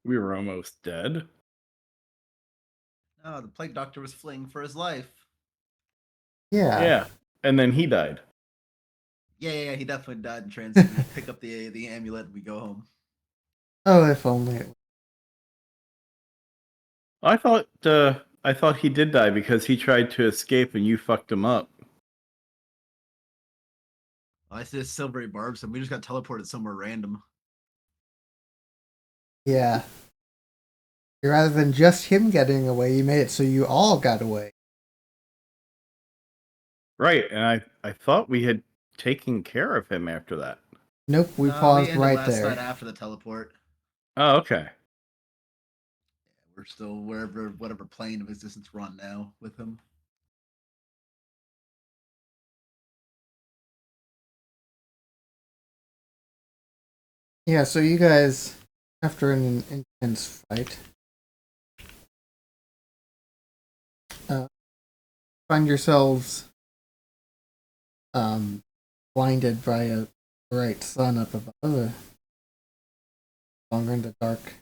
We were almost dead. Oh, the plague doctor was fleeing for his life. Yeah. Yeah. And then he died. Yeah, he definitely died in transit. We just pick up the amulet and we go home. Oh, if only. I thought he did die because he tried to escape and you fucked him up. I see this silvery barb, so we just got teleported somewhere random. Yeah. Rather than just him getting away, you made it so you all got away. Right, and I thought we had taken care of him after that. Nope, we No, we paused ended right last night there. after the teleport. Oh, okay. We're still whatever plane of existence we're on now with him. Yeah, so you guys, after an intense fight, find yourselves blinded by a bright sun up above, longer in the dark.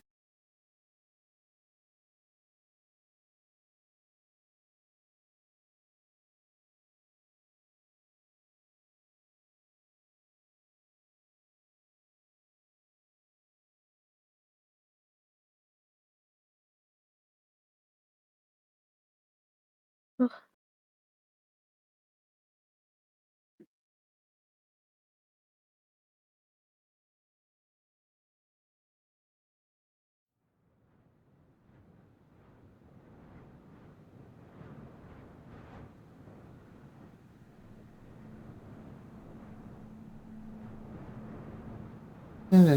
And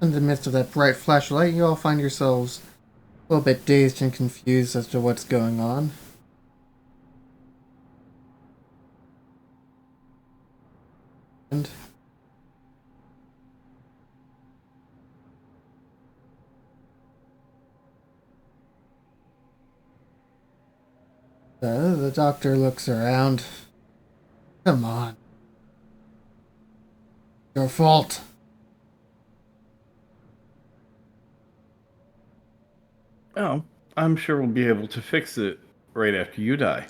in the midst of that bright flash of light, you all find yourselves a little bit dazed and confused as to what's going on. And the doctor looks around. Come on. Your fault. Oh, I'm sure we'll be able to fix it right after you die.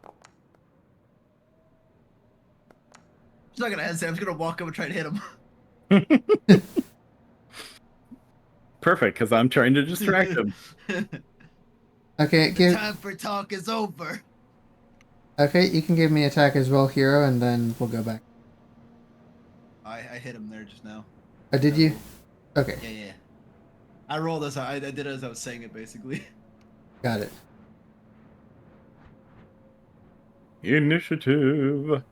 I'm just not gonna hesitate. I'm just gonna walk up and try to hit him. Perfect, because I'm trying to distract him. Okay, The time for talk is over. Okay, you can give me attack as well, hero, and then we'll go back. I hit him there just now. Did you? Okay, Yeah. I rolled this. I did it as I was saying it, basically. got it. Initiative.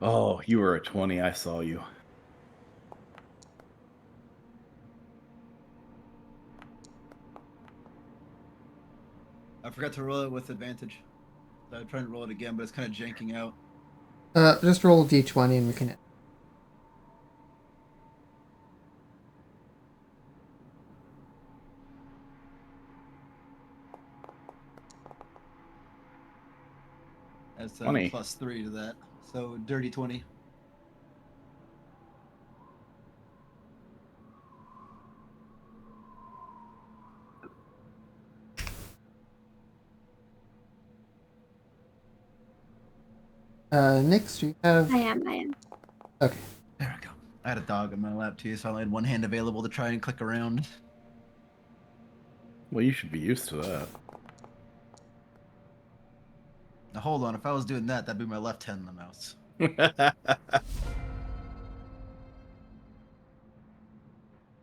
Oh, you were a 20. I saw you. I forgot to roll it with advantage. So I'm trying to roll it again, but it's kind of janking out. Just roll a d20 and we can. That's 20. +3 to that. So dirty 20. Next we have. I am. Okay. There we go. I had a dog in my lap too, so I only had one hand available to try and click around. Well, you should be used to that. Now hold on, if I was doing that, that'd be my left hand in the mouse.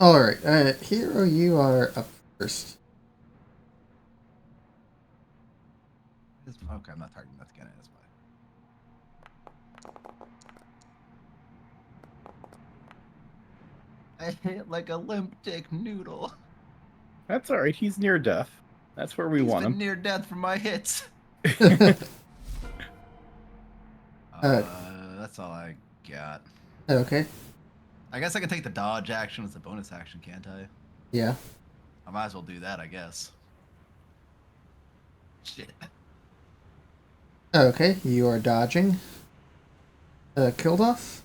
All right, hero, you are up first. Okay, I'm not targeting that again. That's fine. I hit like a limp dick noodle. That's all right. He's near death. That's where we He's want been him. near death from my hits. Uh, That's all I got. okay. I guess I can take the dodge action as a bonus action, can't I? Yeah. I might as well do that, I guess. Shit. Okay, you are dodging. Killed off.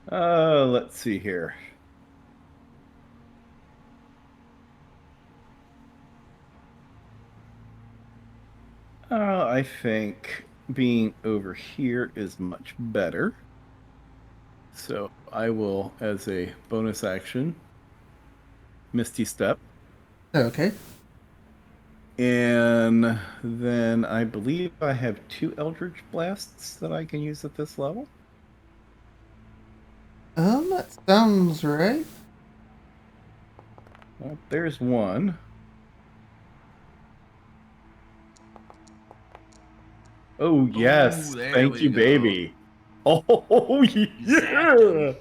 Let's see here. I think being over here is much better. So I will, as a bonus action, Misty Step. Okay. And then I believe I have 2 Eldritch Blasts that I can use at this level. That sounds right. Well, there's one. Oh, yes. Ooh, there Thank we you, go. baby. Oh, You zapped him. yeah.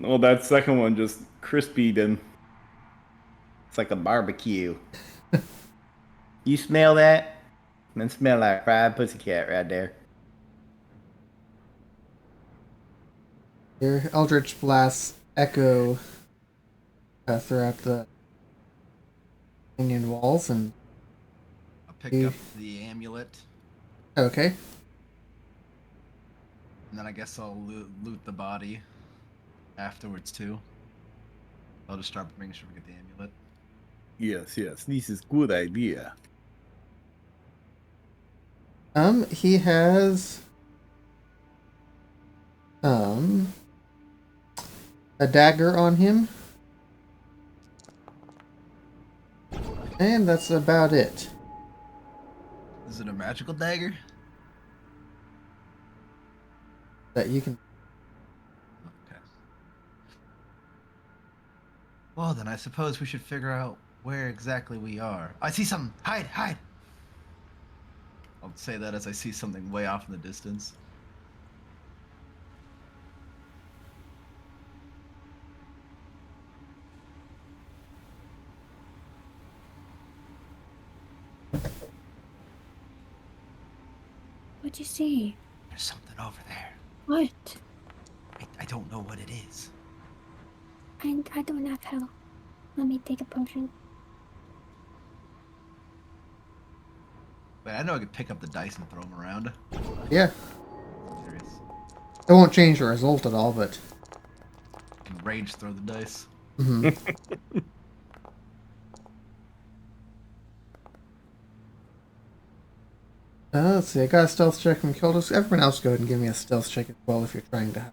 Well, that second one just crispied him. It's like a barbecue. You smell that? That smell like fried pussycat right there. Your Eldritch Blasts echo throughout the canyon walls, and I'll pick you. up the amulet, Okay. and then I guess I'll loot the body afterwards too. I'll just start making sure we get the amulet. Yes, yes. This is good idea. He has um a dagger on him, and that's about it. Is it a magical dagger? That you can. Okay. Well, then I suppose we should figure out where exactly we are. I see something. Hide, hide. I'll say that as I see something way off in the distance. What'd you see? There's something over there. What? I don't know what it is. I don't have help. Let me take a potion. But I know I could pick up the dice and throw them around. Yeah, I'm curious. it won't change the result at all, but. I can rage throw the dice. Mhm. Let's see. I got a stealth check from Kildos. Everyone else go ahead and give me a stealth check as well if you're trying to.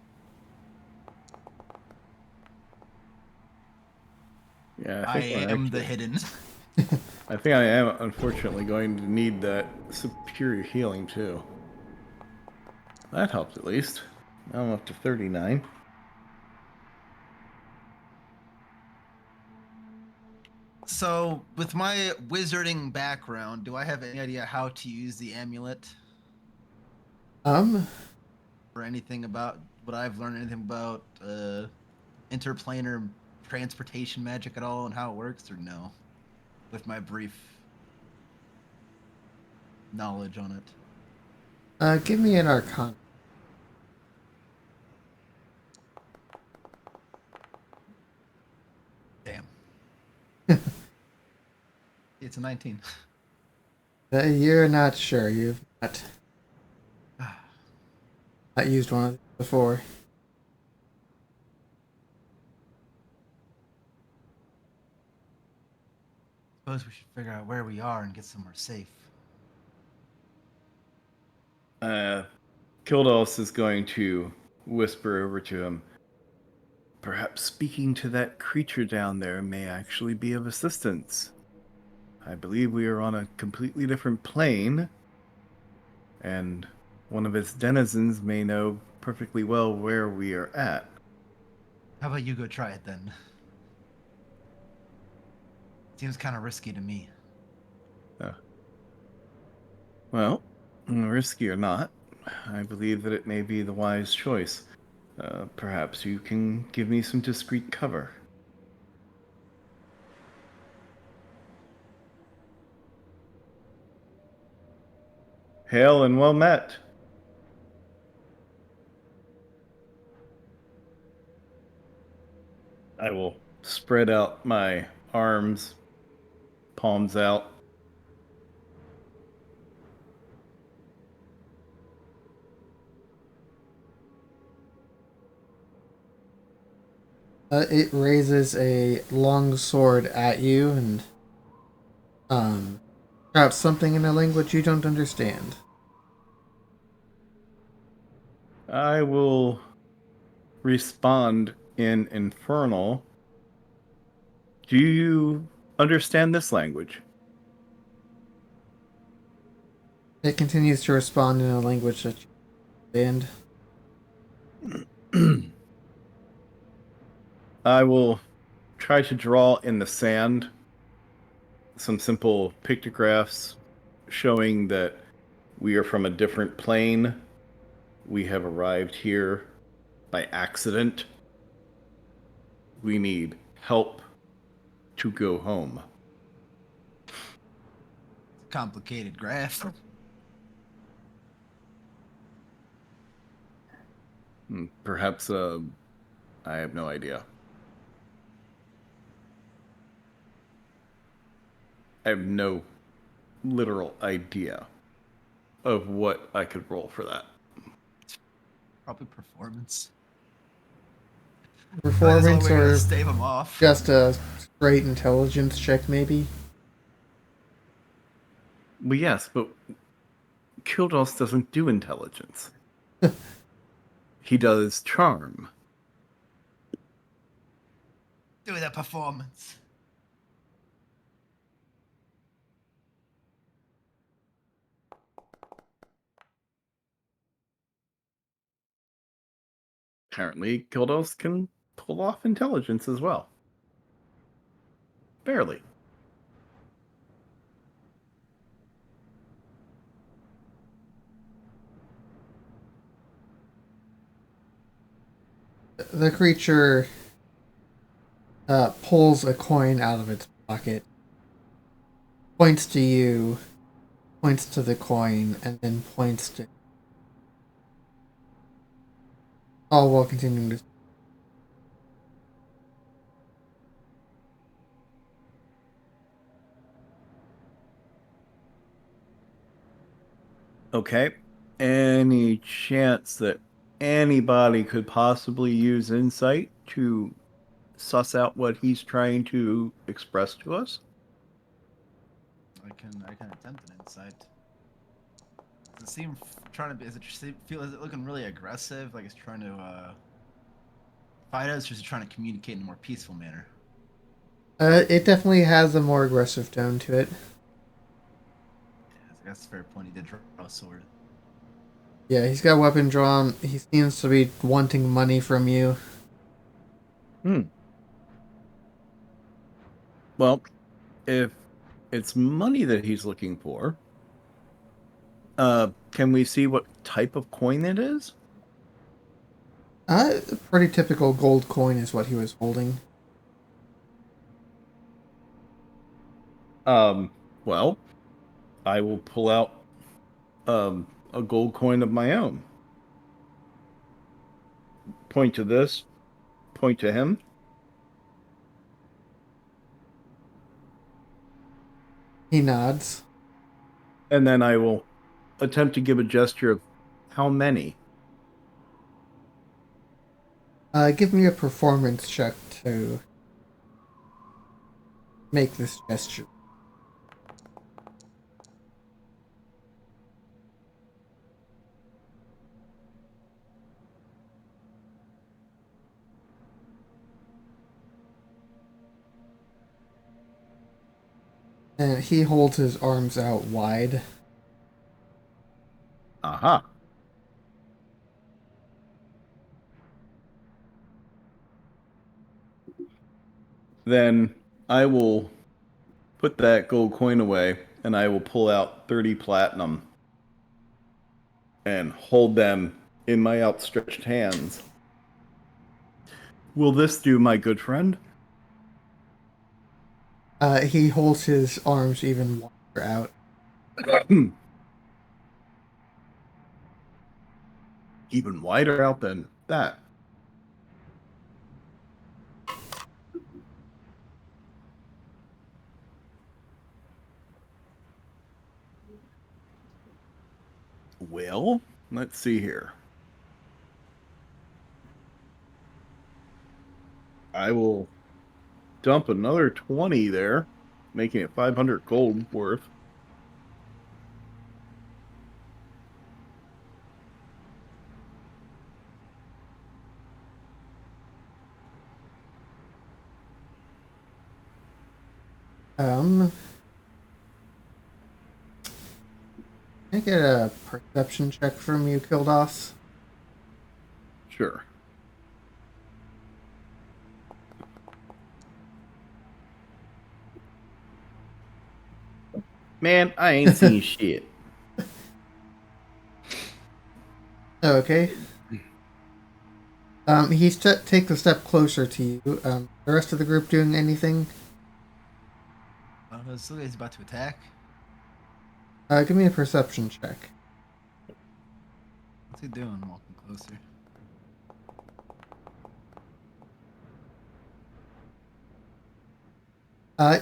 Yeah, I am the hidden. I think I am unfortunately going to need that superior healing too. That helps at least. Now I'm up to 39. So, with my wizarding background, do I have any idea how to use the amulet? Um, Or anything about what I've learned anything about interplanar transportation magic at all and how it works, or no? With my brief knowledge on it. give me an Arcana. Damn. It's a 19. You're not sure. You've not used one of these before. Suppose we should figure out where we are and get somewhere safe. Kildos is going to whisper over to him. Perhaps speaking to that creature down there may actually be of assistance. I believe we are on a completely different plane, and one of its denizens may know perfectly well where we are at. How about you go try it then? Seems kind of risky to me. Uh, well, risky or not, I believe that it may be the wise choice. Perhaps you can give me some discreet cover. Hail and well met. I will spread out my arms, palms out. It raises a long sword at you and shouts something in a language you don't understand. I will respond in Infernal. Do you understand this language? It continues to respond in a language that you understand. I will try to draw in the sand some simple pictographs showing that we are from a different plane. We have arrived here by accident. We need help to go home. Complicated graph. Perhaps, I have no idea. I have no literal idea of what I could roll for that. Probably performance. Might as well Performance we're gonna or stave him off. just a straight intelligence check, maybe? Well, yes, but Kildos doesn't do intelligence. He does charm. Do the performance. Apparently, Kildos can pull off intelligence as well. Barely. The creature pulls a coin out of its pocket, points to you, points to the coin, and then points to all while continuing to. Okay. Any chance that anybody could possibly use insight to suss out what he's trying to express to us? I can attempt an insight. Does it seem trying to be? Is it looking really aggressive? Like it's trying to fight us, or is it trying to communicate in a more peaceful manner? It definitely has a more aggressive tone to it. Yeah, that's a fair point. He did draw a sword. Yeah, he's got a weapon drawn. He seems to be wanting money from you. Well, if it's money that he's looking for, can we see what type of coin it is? A pretty typical gold coin is what he was holding. Well, I will pull out a gold coin of my own. Point to this, point to him, He nods. and then I will attempt to give a gesture of how many. Give me a performance check to make this gesture. And he holds his arms out wide. Aha. Then I will put that gold coin away and I will pull out 30 platinum and hold them in my outstretched hands. Will this do, my good friend? He holds his arms even wider out. Even wider out than that. Well, let's see here. I will dump another 20 there, making it 500 gold worth. Can I get a perception check from you, Kildos? Sure. Man, I ain't seen shit. Okay. Takes a step closer to you. The rest of the group doing anything? This guy's about to attack. Give me a perception check. What's he doing? Walking closer.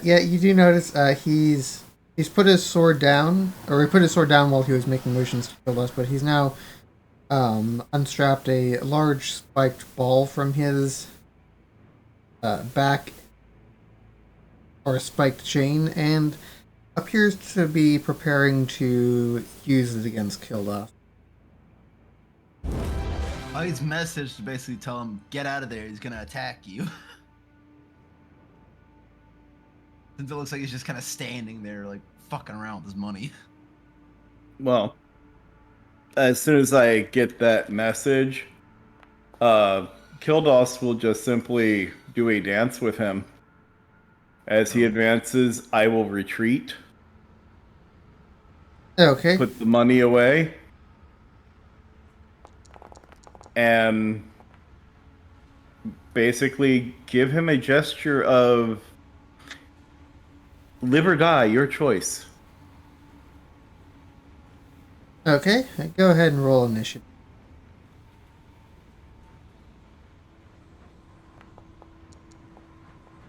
Yeah, you do notice he's put his sword down, or he put his sword down while he was making motions to kill us, but he's now unstrapped a large spiked ball from his back, or a spiked chain, and appears to be preparing to use it against Kilda. His message to basically tell him, get out of there, he's gonna attack you. Since it looks like he's just kind of standing there, like, fucking around with his money. Well, as soon as I get that message, Kildos will just simply do a dance with him. As he advances, I will retreat, Okay. put the money away, and basically give him a gesture of live or die, your choice. Okay, go ahead and roll initiative.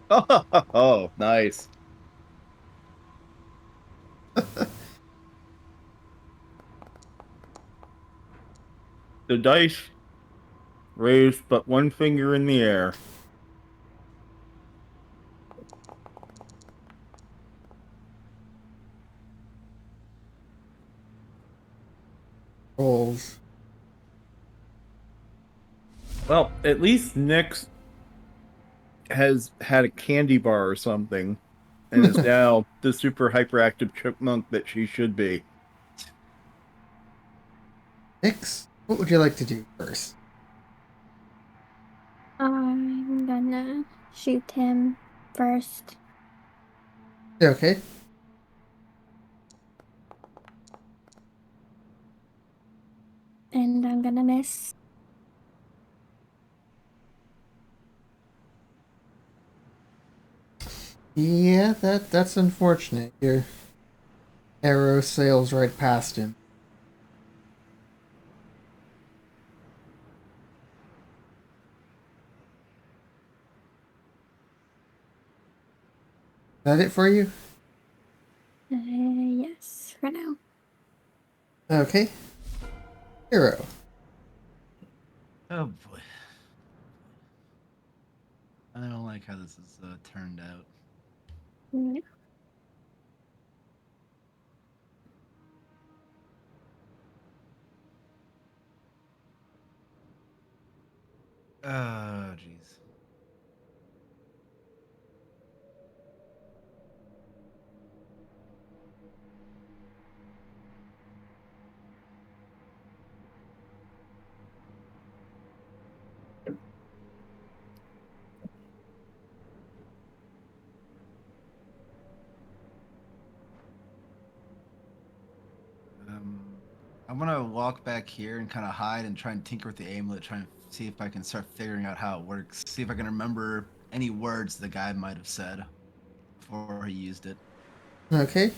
Oh, nice. The dice raised but one finger in the air. Rolls. Well, at least Nyx has had a candy bar or something and is now the super hyperactive chipmunk that she should be. Nix, what would you like to do first? I'm gonna shoot him first. Okay. And I'm gonna miss. Yeah, that's unfortunate. Your arrow sails right past him. Is that it for you? Yes, for now. Okay. Hero. Oh boy. I don't like how this has turned out. Mm, Oh, jeez. I'm gonna walk back here and kind of hide and try and tinker with the amulet, try and see if I can start figuring out how it works. See if I can remember any words the guy might have said before he used it. Okay.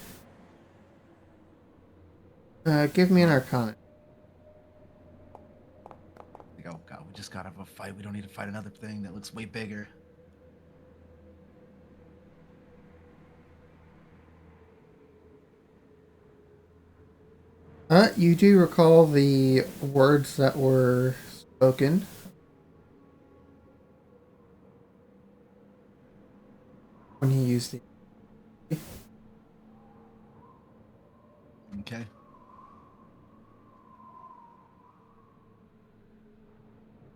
Give me an arcana. Like, oh god, we just got out of a fight. We don't need to fight another thing that looks way bigger. You do recall the words that were spoken. when he used the. Okay.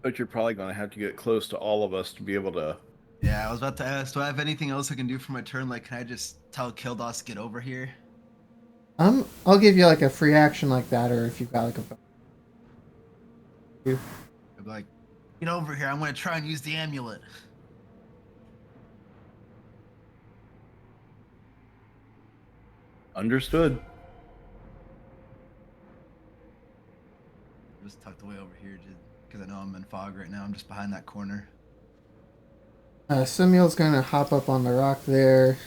But you're probably going to have to get close to all of us to be able to. Yeah, I was about to ask, do I have anything else I can do for my turn? Like, can I just tell Kildos to get over here? I'll give you like a free action like that, or if you've got like a. I'd be like, get over here. I'm going to try and use the amulet. Understood. Just tucked away over here, because I know I'm in fog right now. I'm just behind that corner. Samuel's gonna hop up on the rock there,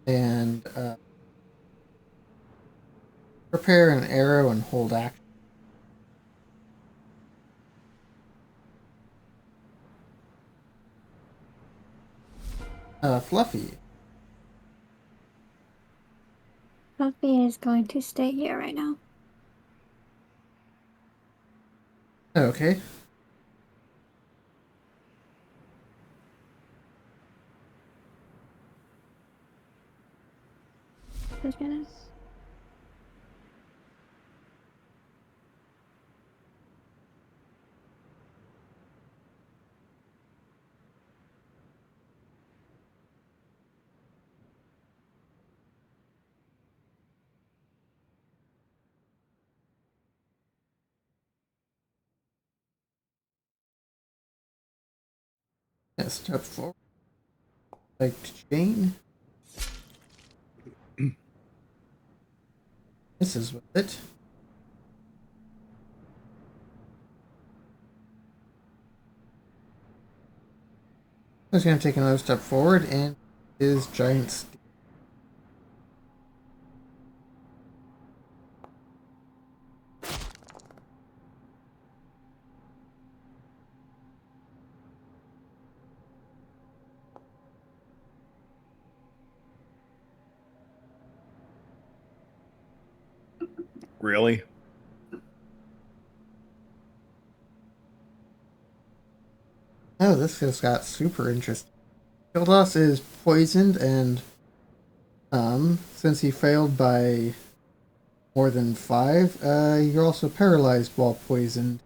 and prepare an arrow and hold action. Fluffy. Fluffy is going to stay here right now. Okay. Just gonna. Step forward. Like chain. This is with it. He's gonna take another step forward and his giant steed. Really? Oh, this just got super interesting. Kildos is poisoned, and since he failed by more than 5, you're also paralyzed while poisoned.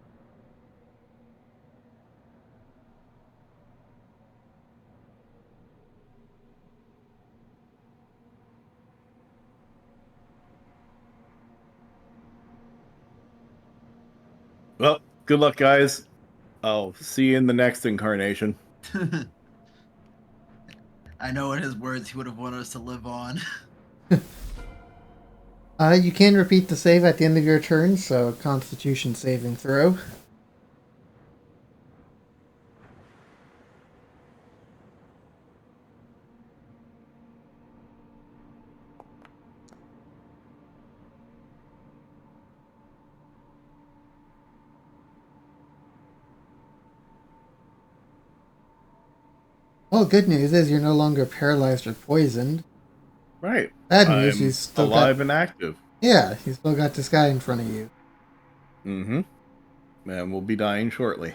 Well, good luck, guys. I'll see you in the next incarnation. I know in his words he would have wanted us to live on. You can repeat the save at the end of your turn, so Constitution saving throw. Well, good news is you're no longer paralyzed or poisoned. Right. Bad news, you I'm still alive got. and active. Yeah, you still got this guy in front of you. Mm-hmm. And we'll be dying shortly.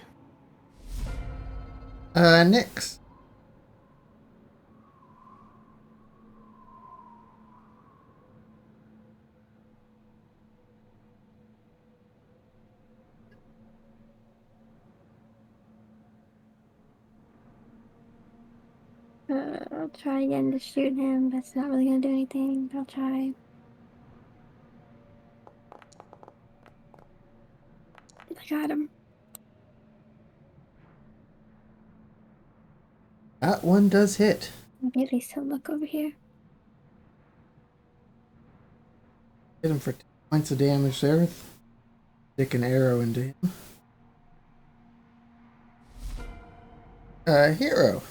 Nyx. I'll try again to shoot him, but it's not really gonna do anything. But I'll try. I got him. That one does hit. Maybe at least he'll look over here. Hit him for 10 points of damage there. Stick an arrow into him. Hero.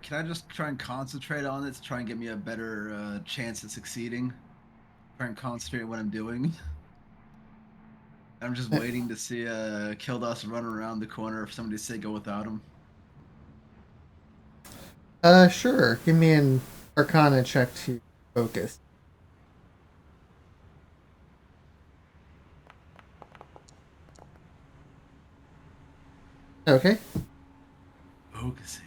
Can I just try and concentrate on it to try and get me a better chance at succeeding? Try and concentrate on what I'm doing. I'm just waiting to see Kildos run around the corner if somebody say go without him. Sure. Give me an Arcana check to focus. Okay. focusing.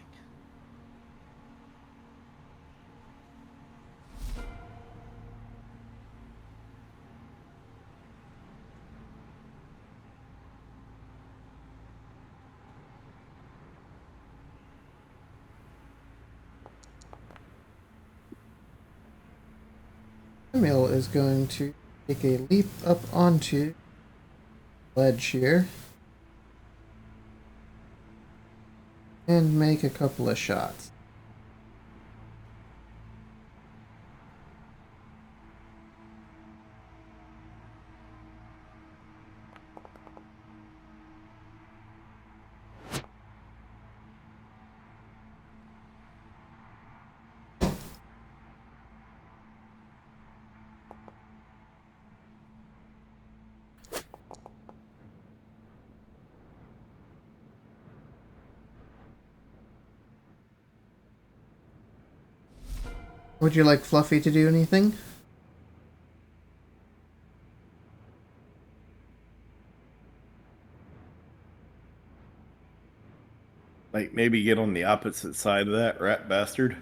Emil is going to take a leap up onto the ledge here and make a couple of shots. Would you like Fluffy to do anything? Like maybe get on the opposite side of that rat bastard.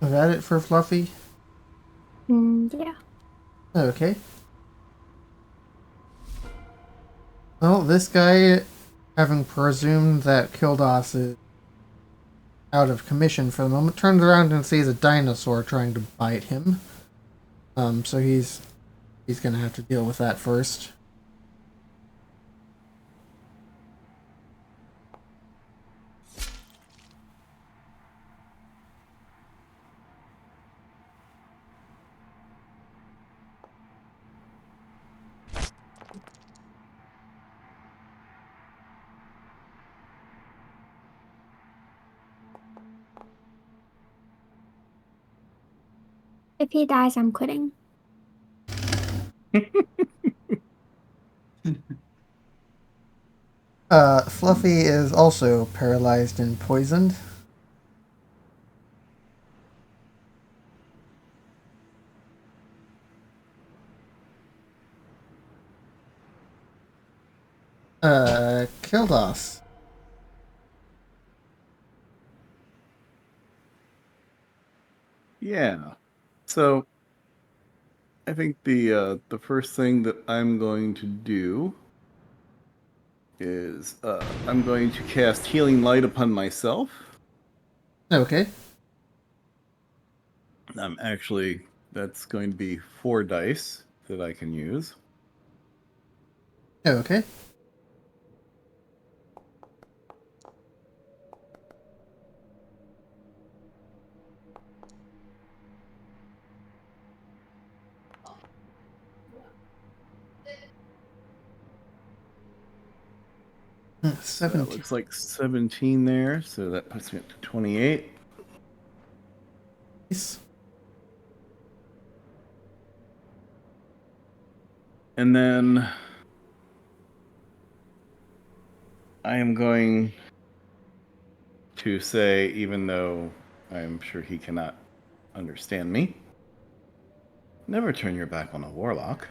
Is that it for Fluffy? Yeah. Okay. Well, this guy, having presumed that Kildos is out of commission for the moment, turns around and sees a dinosaur trying to bite him. So he's gonna have to deal with that first. If he dies, I'm quitting. Fluffy is also paralyzed and poisoned. Kildos. Yeah. So I think the first thing that I'm going to do is I'm going to cast Healing Light upon myself. Okay. That's going to be 4 dice that I can use. Okay. So that 17. looks like 17 there, so that puts me up to 28. And then I am going to say, even though I'm sure he cannot understand me, never turn your back on a warlock.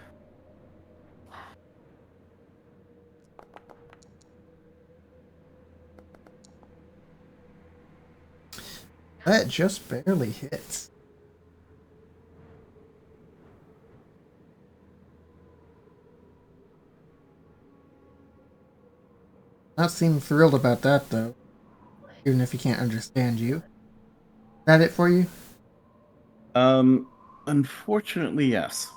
That just barely hits. Not seem thrilled about that though, even if he can't understand you. Is that it for you? Unfortunately, yes.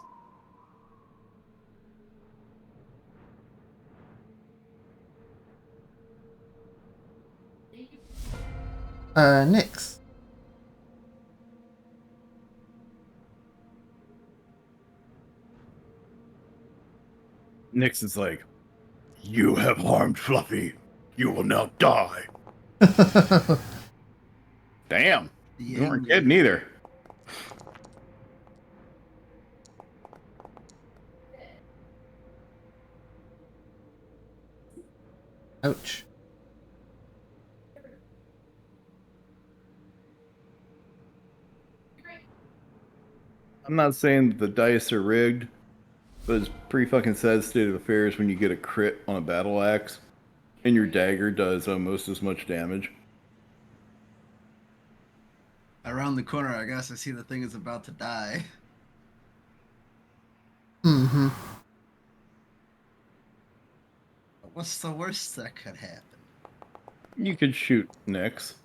Nyx. Nyx is like, you have harmed Fluffy. You will now die. Damn. The You weren't anger. kidding either. Ouch. I'm not saying that the dice are rigged, but it's pretty fucking sad state of affairs when you get a crit on a battle axe and your dagger does almost as much damage. Around the corner, I guess I see the thing is about to die. Mm-hmm. But what's the worst that could happen? You could shoot Nyx.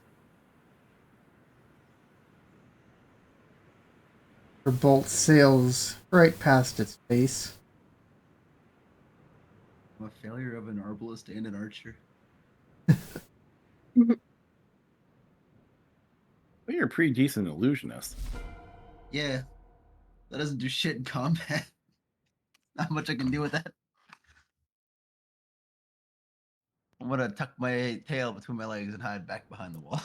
Your bolt sails right past its face. I'm a failure of an arbalist and an archer. Well, you're a pretty decent illusionist. Yeah, that doesn't do shit in combat. Not much I can do with that. I'm gonna tuck my tail between my legs and hide back behind the wall.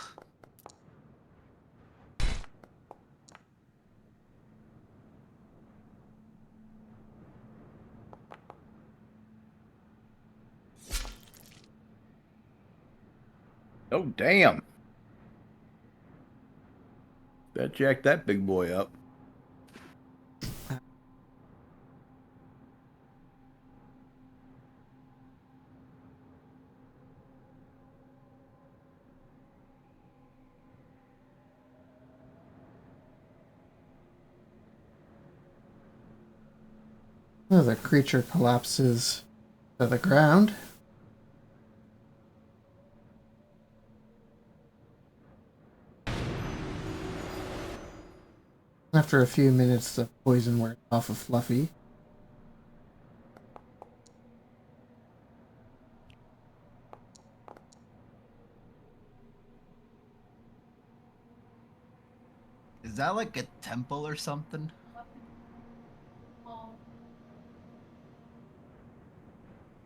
Oh, damn. That jacked that big boy up. The creature collapses to the ground. After a few minutes, the poison wears off of Fluffy. Is that like a temple or something?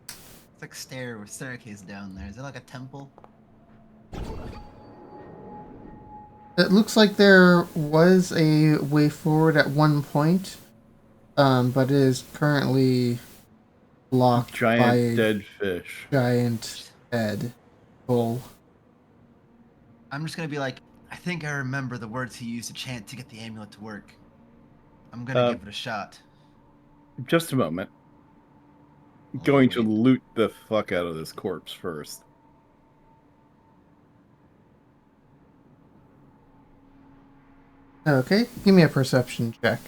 It's like staircase down there. Is it like a temple? It looks like there was a way forward at one point, but it is currently blocked by Giant a dead fish. giant head bull. I'm just gonna be like, I think I remember the words he used to chant to get the amulet to work. I'm gonna give it a shot. Just a moment. Oh, Going to wait. loot the fuck out of this corpse first. Okay, give me a perception check.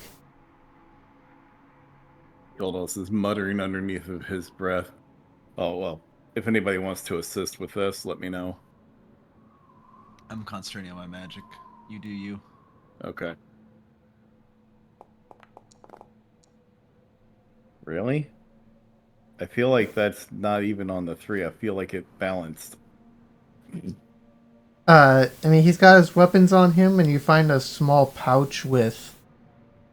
Goldos is muttering underneath of his breath. Oh, well, if anybody wants to assist with this, let me know. I'm concentrating on my magic. You do you. Okay. Really? I feel like that's not even on the 3. I feel like it balanced. I mean, he's got his weapons on him, and you find a small pouch with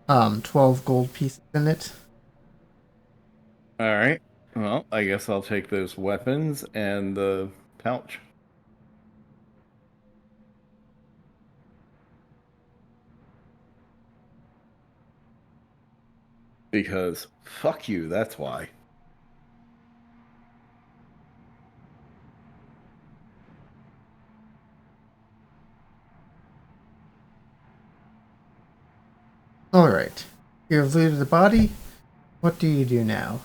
12 gold pieces in it. Alright. Well, I guess I'll take those weapons and the pouch. Because fuck you, that's why. Alright. You have looted the body. What do you do now?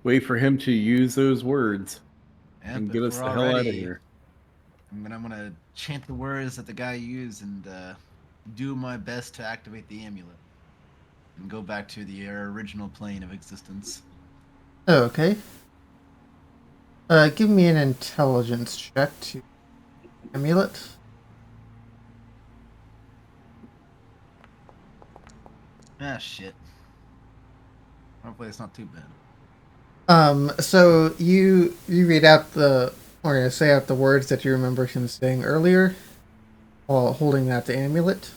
Wait for him to use those words Yep, and if get us we're the all hell out of ready, here. I'm gonna chant the words that the guy used and do my best to activate the amulet. and go back to the original plane of existence. Oh, okay. Give me an intelligence check to amulet. Ah, shit. Hopefully it's not too bad. So you read out or say out the words that you remember him saying earlier, while holding that amulet.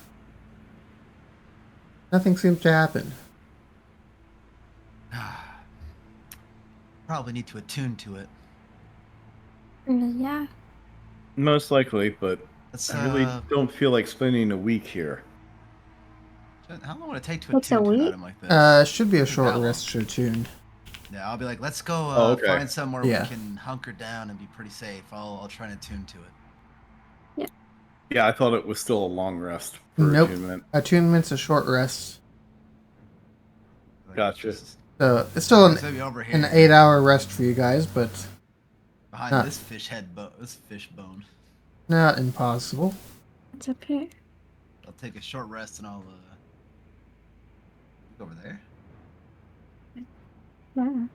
Nothing seems to happen. Probably need to attune to it. Yeah. Most likely, but Let's, I really don't feel like spending a week here. how long would it take to Takes a attune to an week? item like this? Should be a Take short that long. rest to attune. Yeah, I'll be like, let's go Oh, okay. find somewhere Yeah. we can hunker down and be pretty safe. I'll try and attune to it. Yeah, I thought it was still a long rest for Nope. attunement. Attunement's a short rest. Like, Gotcha. So it's still it's maybe over here. an 8-hour rest for you guys, but Behind not- this fish bone. not impossible. It's up here. I'll take a short rest and I'll go over there. Yeah.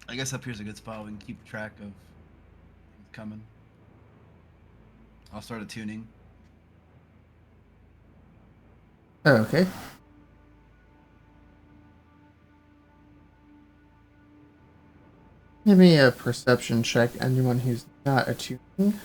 I guess up here's a good spot. We can keep track of things coming. I'll start attuning. Oh, okay. Give me a perception check, anyone who's not attuning.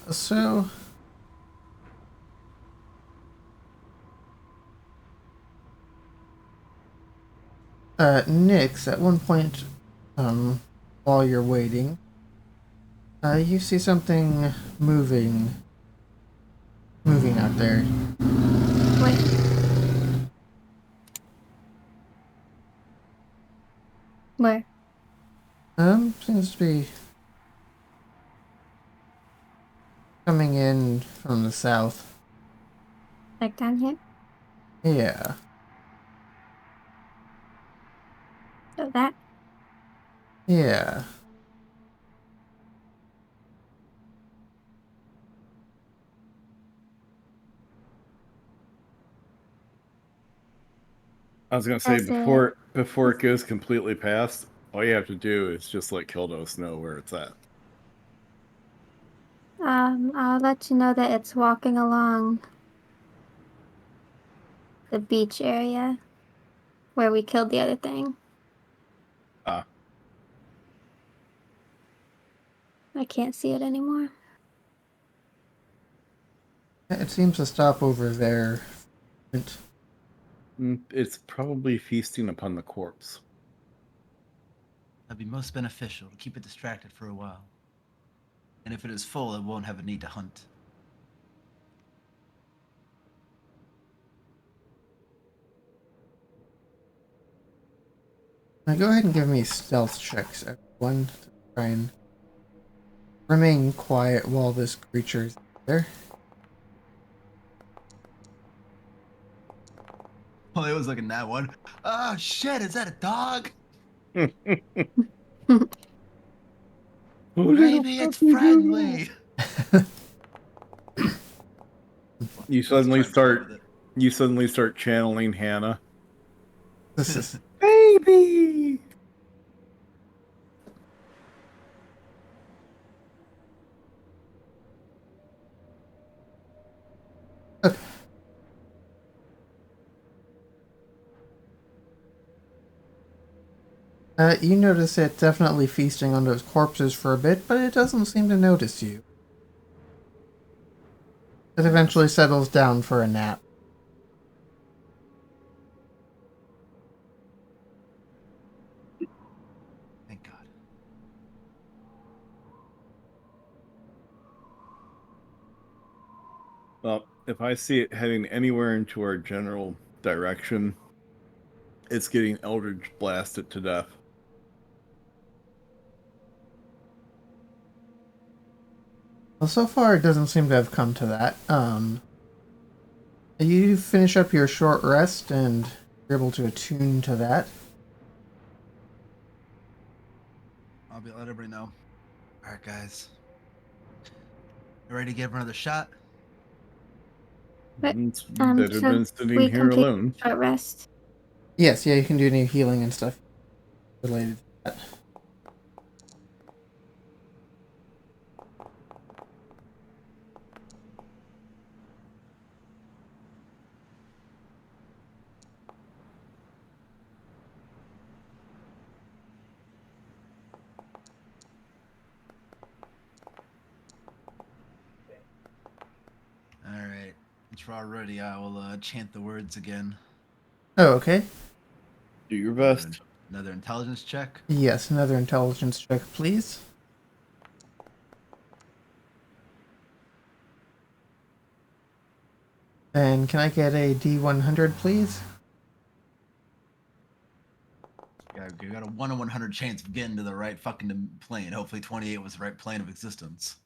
So Nyx, at one point, while you're waiting, you see something moving out there. Wait. Where? Seems to be coming in from the south. Like down here? Yeah. So that? Yeah. I was gonna say As a- before it goes completely past, all you have to do is just let Kildos know where it's at. I'll let you know that it's walking along the beach area where we killed the other thing. Ah, I can't see it anymore. It seems to stop over there. it's probably feasting upon the corpse. That'd be most beneficial to keep it distracted for a while. And if it is full, it won't have a need to hunt. Now go ahead and give me stealth checks, everyone, to try and remain quiet while this creature's there. Oh, it was looking that one. Oh shit! Is that a dog? Maybe it's friendly. You suddenly start channeling Hannah. This is Baby. you notice it definitely feasting on those corpses for a bit, but it doesn't seem to notice you. It eventually settles down for a nap. if I see it heading anywhere into our general direction, it's getting Eldritch blasted to death. Well, so far it doesn't seem to have come to that. You finish up your short rest and you're able to attune to that. I'll let everybody know. All right, guys. You ready to give her another shot? But, It's better so than sitting we here complete alone. short rest. Yes, yeah, you can do any healing and stuff related to that. All right. Once we're all ready, I will chant the words again. Oh, okay. Do your best. Another intelligence check. Yes, another intelligence check, please. And can I get a D100, please? Yeah, you got a 1 in 100 chance of getting to the right fucking plane. Hopefully 28 was the right plane of existence.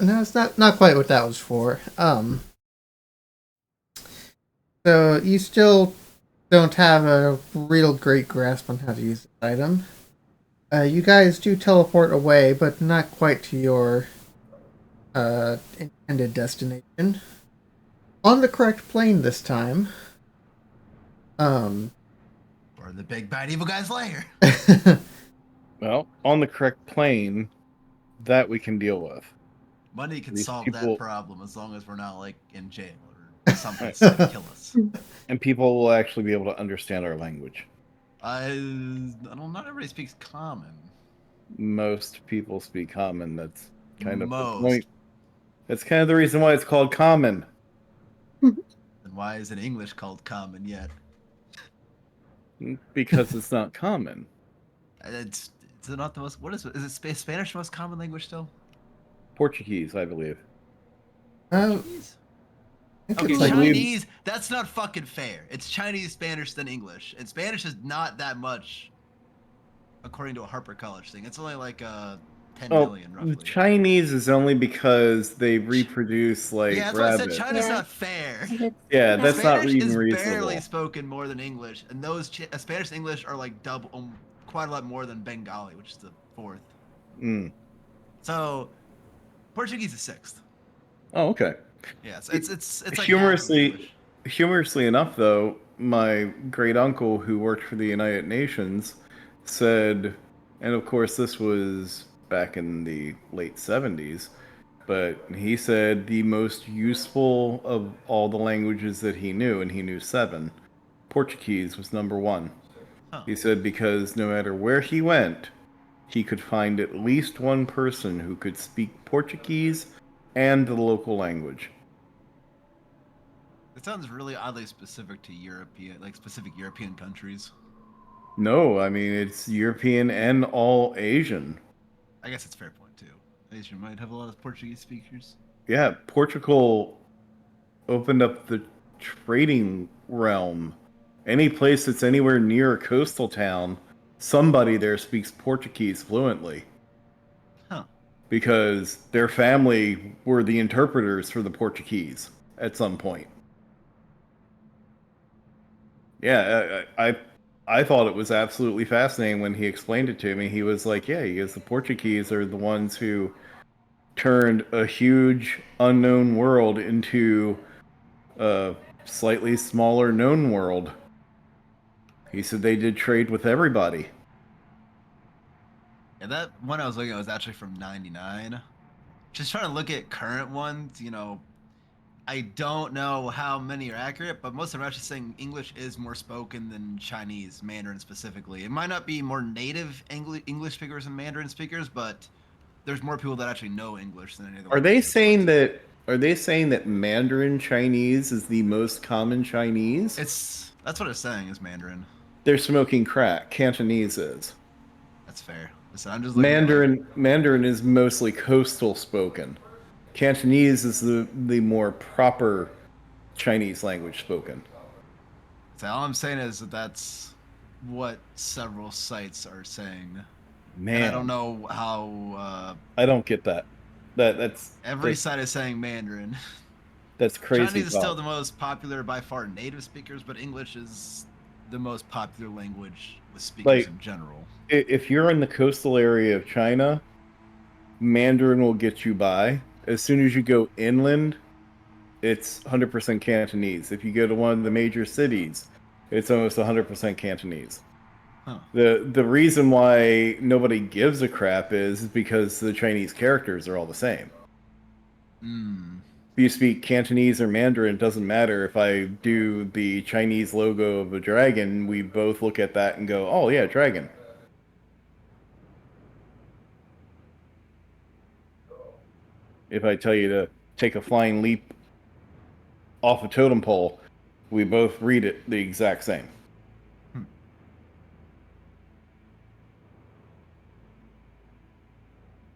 No, it's not quite what that was for. So you still don't have a real great grasp on how to use the item. You guys do teleport away, but not quite to your intended destination. On the correct plane this time. Or the big bad evil guy's lair. Well, on the correct plane, that we can deal with. Money can These solve people- that problem as long as we're not like in jail or something's gonna kill us. And people will actually be able to understand our language. I don't. Not everybody speaks common. Most people speak common. That's kind of the Most. point. That's kind of the reason why it's called common. Then why is it English called common yet? Because it's not common. It's not the most. What is it? Is it Spanish the most common language still? Portuguese, I believe. Portuguese? I think Okay, it's like Chinese. That's not fucking fair. It's Chinese, Spanish, then English, and Spanish is not that much, according to a Harper College thing. It's only like 10 million roughly. Chinese is only because they reproduce like Yeah, that's why I rabbits. said China's Yeah. not fair. Yeah, that's not Spanish even is reasonable. barely spoken more than English, and those Spanish and English are like double, quite a lot more than Bengali, which is the fourth. Mm. So, Portuguese is sixth. Oh, okay. Yeah, so it's like half of humorously, English. humorously enough, though, my great uncle who worked for the United Nations said, and of course this was back in the late 70s, but he said the most useful of all the languages that he knew, and he knew 7, Portuguese was number 1. Huh. He said because no matter where he went, he could find at least one person who could speak Portuguese and the local language. It sounds really oddly specific to specific European countries. No, I mean it's European and all Asian. I guess it's a fair point too. Asia might have a lot of Portuguese speakers. Yeah, Portugal opened up the trading realm. Any place that's anywhere near a coastal town, somebody there speaks Portuguese fluently. Huh. Because their family were the interpreters for the Portuguese at some point. Yeah, I thought it was absolutely fascinating when he explained it to me. He was like, "Yeah, because the Portuguese are the ones who turned a huge unknown world into a slightly smaller known world." He said they did trade with everybody. Yeah, that one I was looking at was actually from '99. Just trying to look at current ones, I don't know how many are accurate, but most of them are actually saying English is more spoken than Chinese, Mandarin specifically. It might not be more native English speakers and Mandarin speakers, but there's more people that actually know English than any other. Are they saying that? Are they saying that Mandarin Chinese is the most common Chinese? That's what it's saying is Mandarin. They're smoking crack. Cantonese is. That's fair. Listen, I'm just looking at, like, Mandarin is mostly coastal spoken. Cantonese is the more proper Chinese language spoken. so all I'm saying is that that's what several sites are saying, and I don't Man, know how I don't get that. That's every site is saying Mandarin. crazy Chinese is still talk. the most popular by far native speakers, but English is the most popular language with speakers Like, in general. if you're in the coastal area of China, Mandarin will get you by. As soon as you go inland, it's 100% Cantonese. If you go to one of the major cities, it's almost 100% Cantonese. Huh. The reason why nobody gives a crap is because the Chinese characters are all the same. Hmm. If you speak Cantonese or Mandarin, it doesn't matter. If I do the Chinese logo of a dragon, we both look at that and go, "Oh yeah, dragon." If I tell you to take a flying leap off a totem pole, we both read it the exact same. Hmm.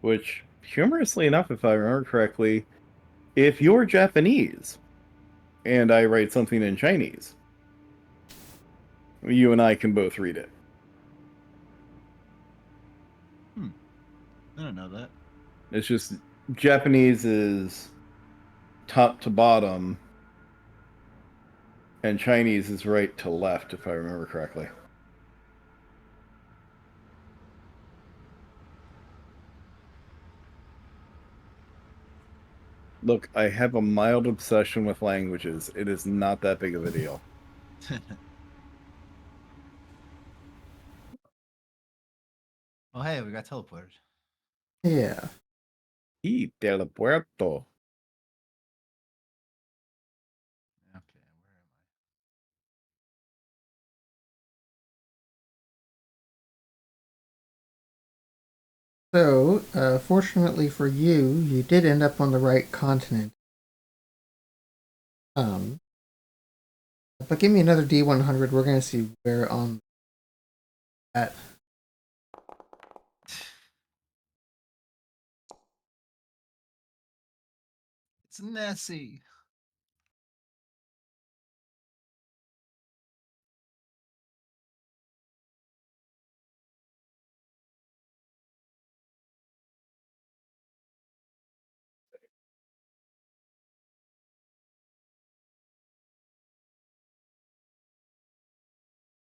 Which, humorously enough, if I remember correctly, if you're Japanese and I write something in Chinese, you and I can both read it. I don't know that. It's just Japanese is top to bottom, and Chinese is right to left, if I remember correctly. Look, I have a mild obsession with languages. It is not that big of a deal. Oh, hey, we got teleported. Yeah. Y telepuerto. Okay, where am I? So, fortunately for you, you did end up on the right continent. Um, but give me another D100. We're gonna see where on that. It's Nessie.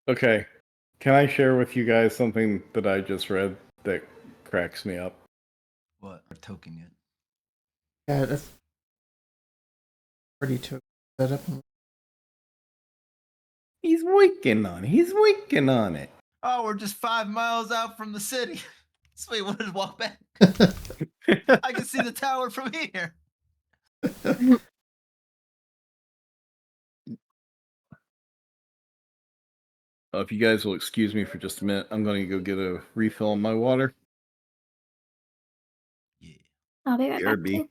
Okay. Can I share with you guys something that I just read that cracks me up? What? We're toking it. Yeah, that's pretty took that up. He's working on it. He's working on it. Oh, we're just 5 miles out from the city. Sweet, we'll just walk back. I can see the tower from here. If you guys will excuse me for just a minute, I'm going to go get a refill on my water. Yeah. I'll be right back BRB. too.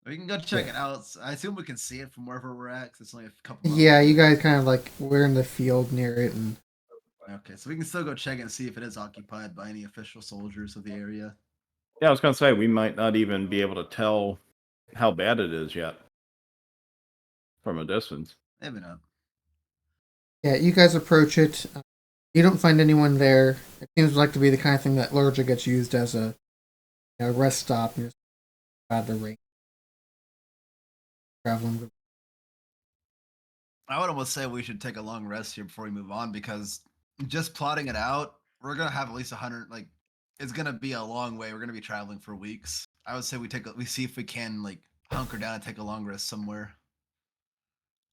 We can go check Yeah. it out. I assume we can see it from wherever we're at, 'cause it's only a couple miles. Yeah, away. you guys kind of like we're in the field near it, and Okay, so we can still go check it and see if it is occupied by any official soldiers of the area. Yeah, I was going to say, we might not even be able to tell how bad it is yet from a distance. Maybe not. yeah, you guys approach it. You don't find anyone there. It seems like to be the kind of thing that largely gets used as a rest stop. Just out of the range, traveling. I would almost say we should take a long rest here before we move on, because just plotting it out, we're gonna have at least 100. Like, it's gonna be a long way. We're gonna be traveling for weeks. I would say we see if we can like hunker down and take a long rest somewhere.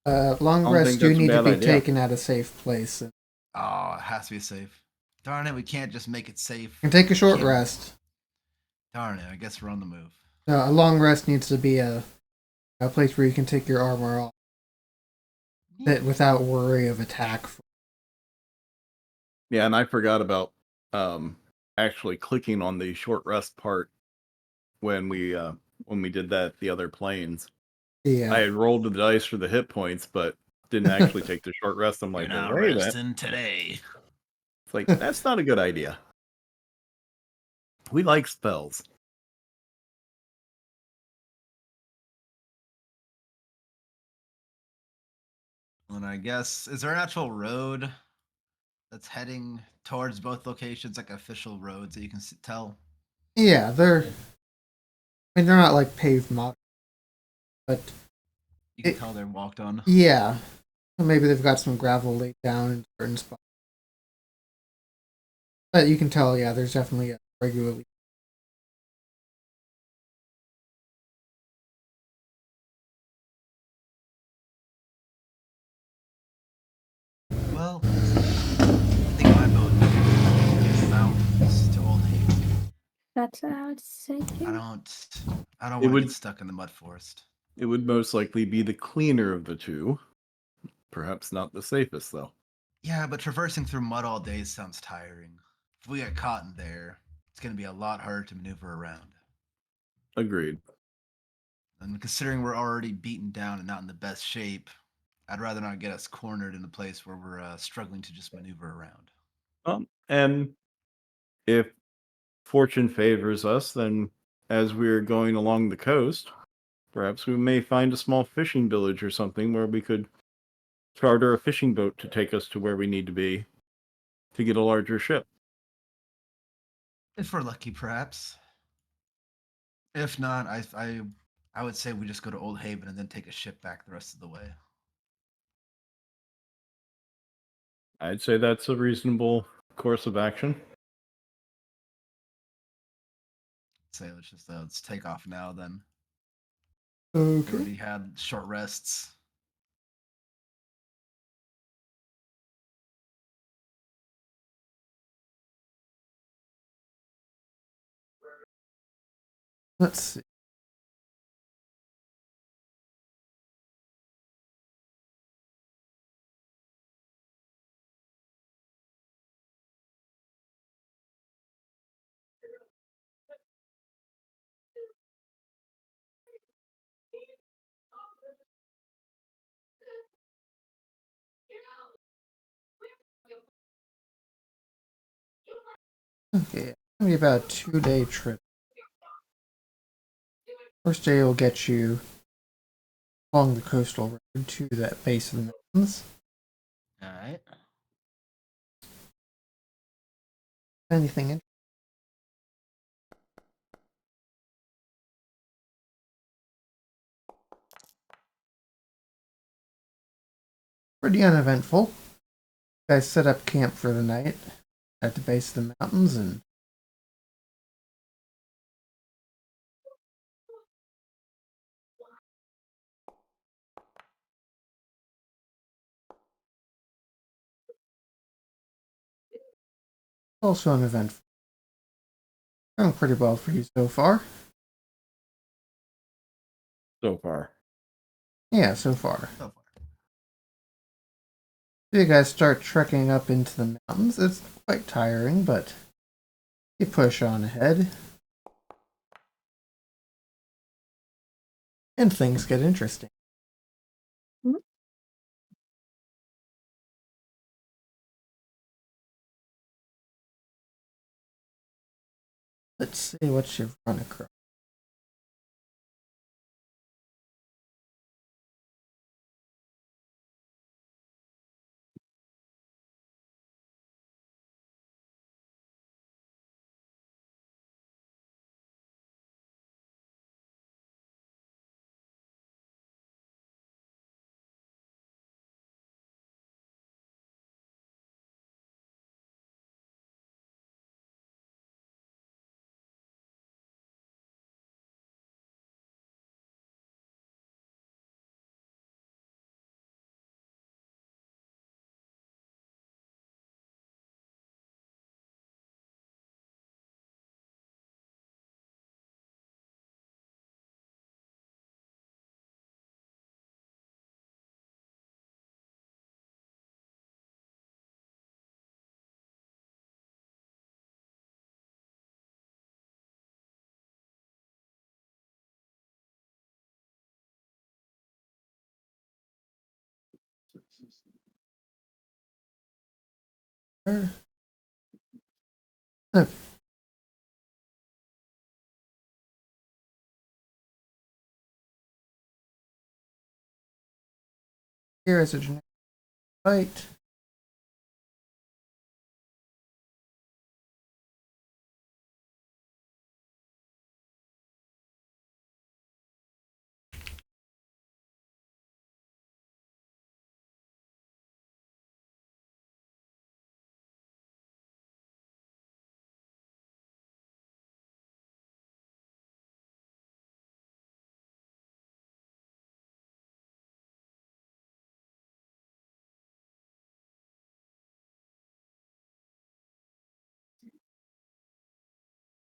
Long I don't think rests do that's a need to bad be idea. taken at a safe place. You Oh, it has to be safe. Darn it, we can't just make it safe. can take a short Can't- rest. Darn it, I guess we're on the move. A long rest needs to be a place where you can take your armor off without worry of attack. Yeah, and I forgot about actually clicking on the short rest part when we did that the other planes. Yeah. I had rolled the dice for the hit points, but didn't actually take the short rest. I'm like, You're not wait a minute. resting today. It's like, that's not a good idea. We like spells. And I guess, is there an actual road that's heading towards both locations, like official roads that you can tell? Yeah, they're not like paved modern, but You can it, tell they're walked on. yeah, maybe they've got some gravel laid down in certain spots. But you can tell, yeah, there's definitely a regularly. Well, I think my vote is the mountains to Old Haven. That's what I was I thinking. don't It want to get would stuck in the mud forest. it would most likely be the cleaner of the two. Perhaps not the safest though. Yeah, but traversing through mud all day sounds tiring. If we get caught in there, it's going to be a lot harder to maneuver around. Agreed. And considering we're already beaten down and not in the best shape, I'd rather not get us cornered in a place where we're struggling to just maneuver around. And if fortune favors us, then as we're going along the coast, perhaps we may find a small fishing village or something where we could charter a fishing boat to take us to where we need to be to get a larger ship. If we're lucky, perhaps. If not, I would say we just go to Old Haven and then take a ship back the rest of the way. I'd say that's a reasonable course of action. Say let's take off now then. We Okay. already had short rests. Let's see. Okay, it's gonna be about a 2-day trip. First day will get you along the coastal road to that base of the mountains. All right. Anything interesting? Pretty uneventful. You guys set up camp for the night at the base of the mountains, and also uneventful. Going pretty well for you so far. So far. Yeah, so far. So far. You guys start trekking up into the mountains. It's quite tiring, but you push on ahead. And things get interesting. Hmm? Let's see what you've run across. Okay. Here is a generic bite.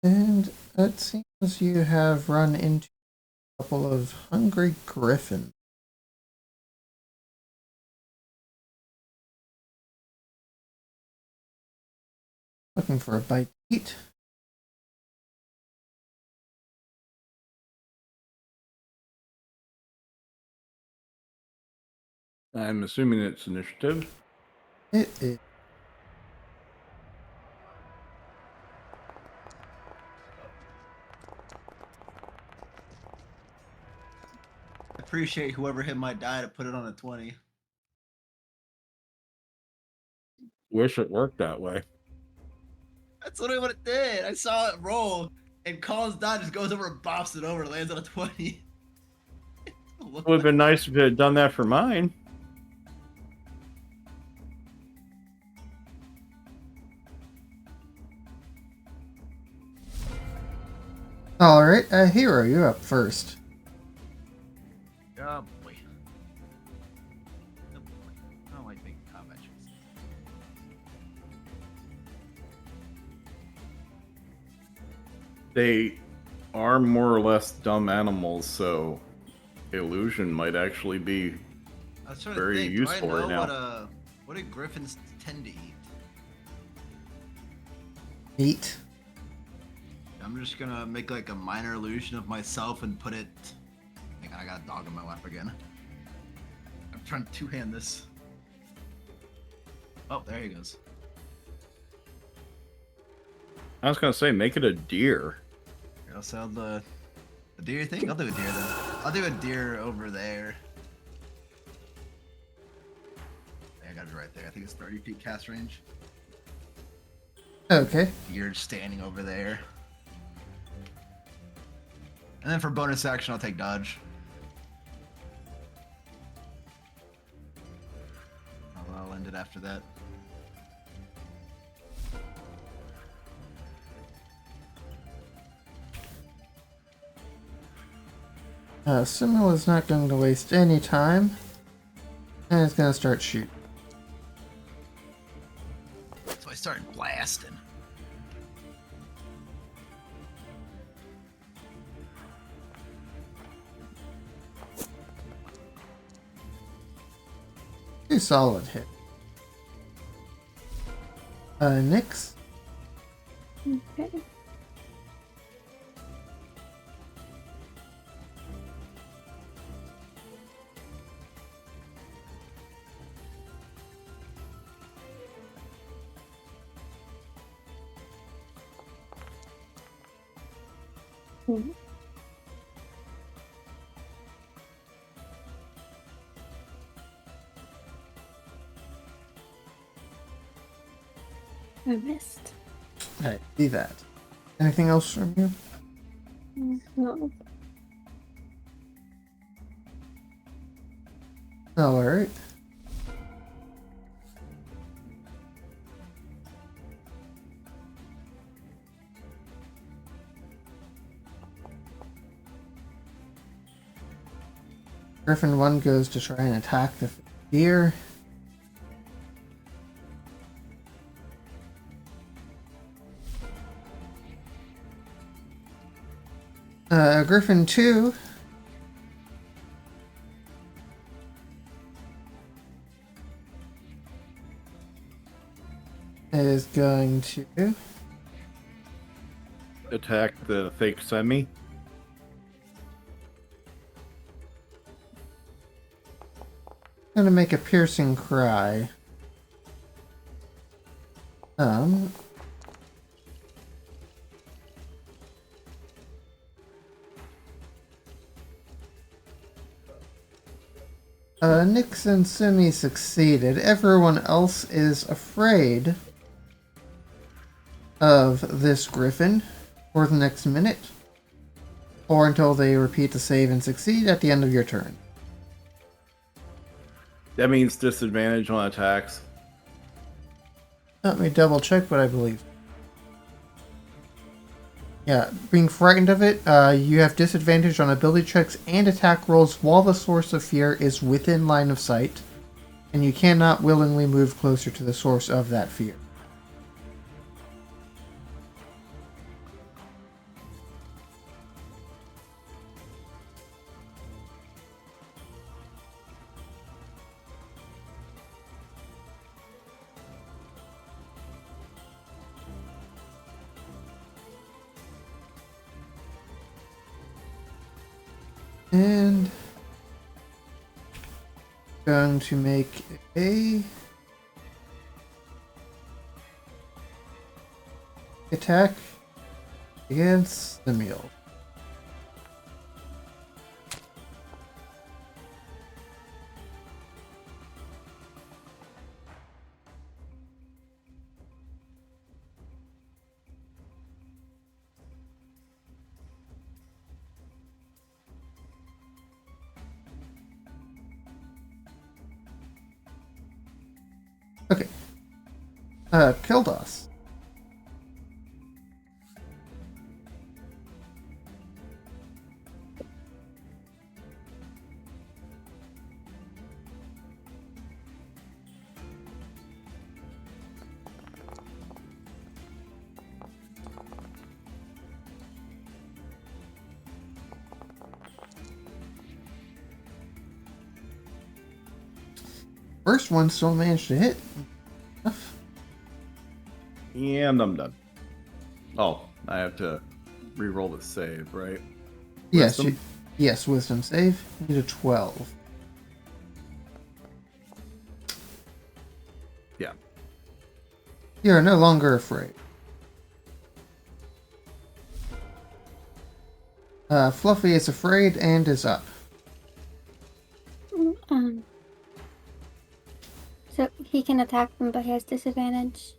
And it seems you have run into a couple of hungry griffins. Looking for a bite to eat. I'm assuming it's initiative. It is. Appreciate whoever hit my die to put it on a 20. Wish it worked that way. That's literally what it did. I saw it roll, and Colin's die just goes over and bops it over, lands on a 20. It would have been nice if it had done that for mine. Alright, Hero, you're up first. Oh boy. Oh boy. I don't like making combat choices. They are more or less dumb animals, so illusion might actually be I was trying very to think, useful do I right know now. what do griffins tend to eat? Meat. I'm just gonna make like a minor illusion of myself and put it. Hang on, I got a dog in my lap again. I'm trying to two-hand this. Oh, there he goes. I was gonna say, make it a deer. Here, I'll sell the deer thing. I'll do a deer then. I'll do a deer over there. I got it right there. I think it's 30 feet cast range. Okay. Deer standing over there. And then for bonus action, I'll take dodge. I'll end it after that. Simul is not going to waste any time. And it's going to start shooting. So I started blasting. Two solid hit. Nyx. Okay. Mhm. I missed. Alright, see that. Anything else from you? No. Alright. Griffin 1 goes to try and attack the deer. Griffin 2 is going to Attack the fake semi. make a piercing cry. Nix and Simi succeeded. Everyone else is afraid of this griffin for the next minute, or until they repeat the save and succeed at the end of your turn. That means disadvantage on attacks. Let me double check, but I believe. Yeah, being frightened of it, you have disadvantage on ability checks and attack rolls while the source of fear is within line of sight, and you cannot willingly move closer to the source of that fear. And going to make a attack against the meal. Okay. Kildos. First one still managed to hit. And I'm done. Oh, I have to re-roll the save, right? Yes, Wisdom? yes, wisdom save. You need a 12. Yeah. You are no longer afraid. Fluffy is afraid and is up. So he can attack them, but he has disadvantage.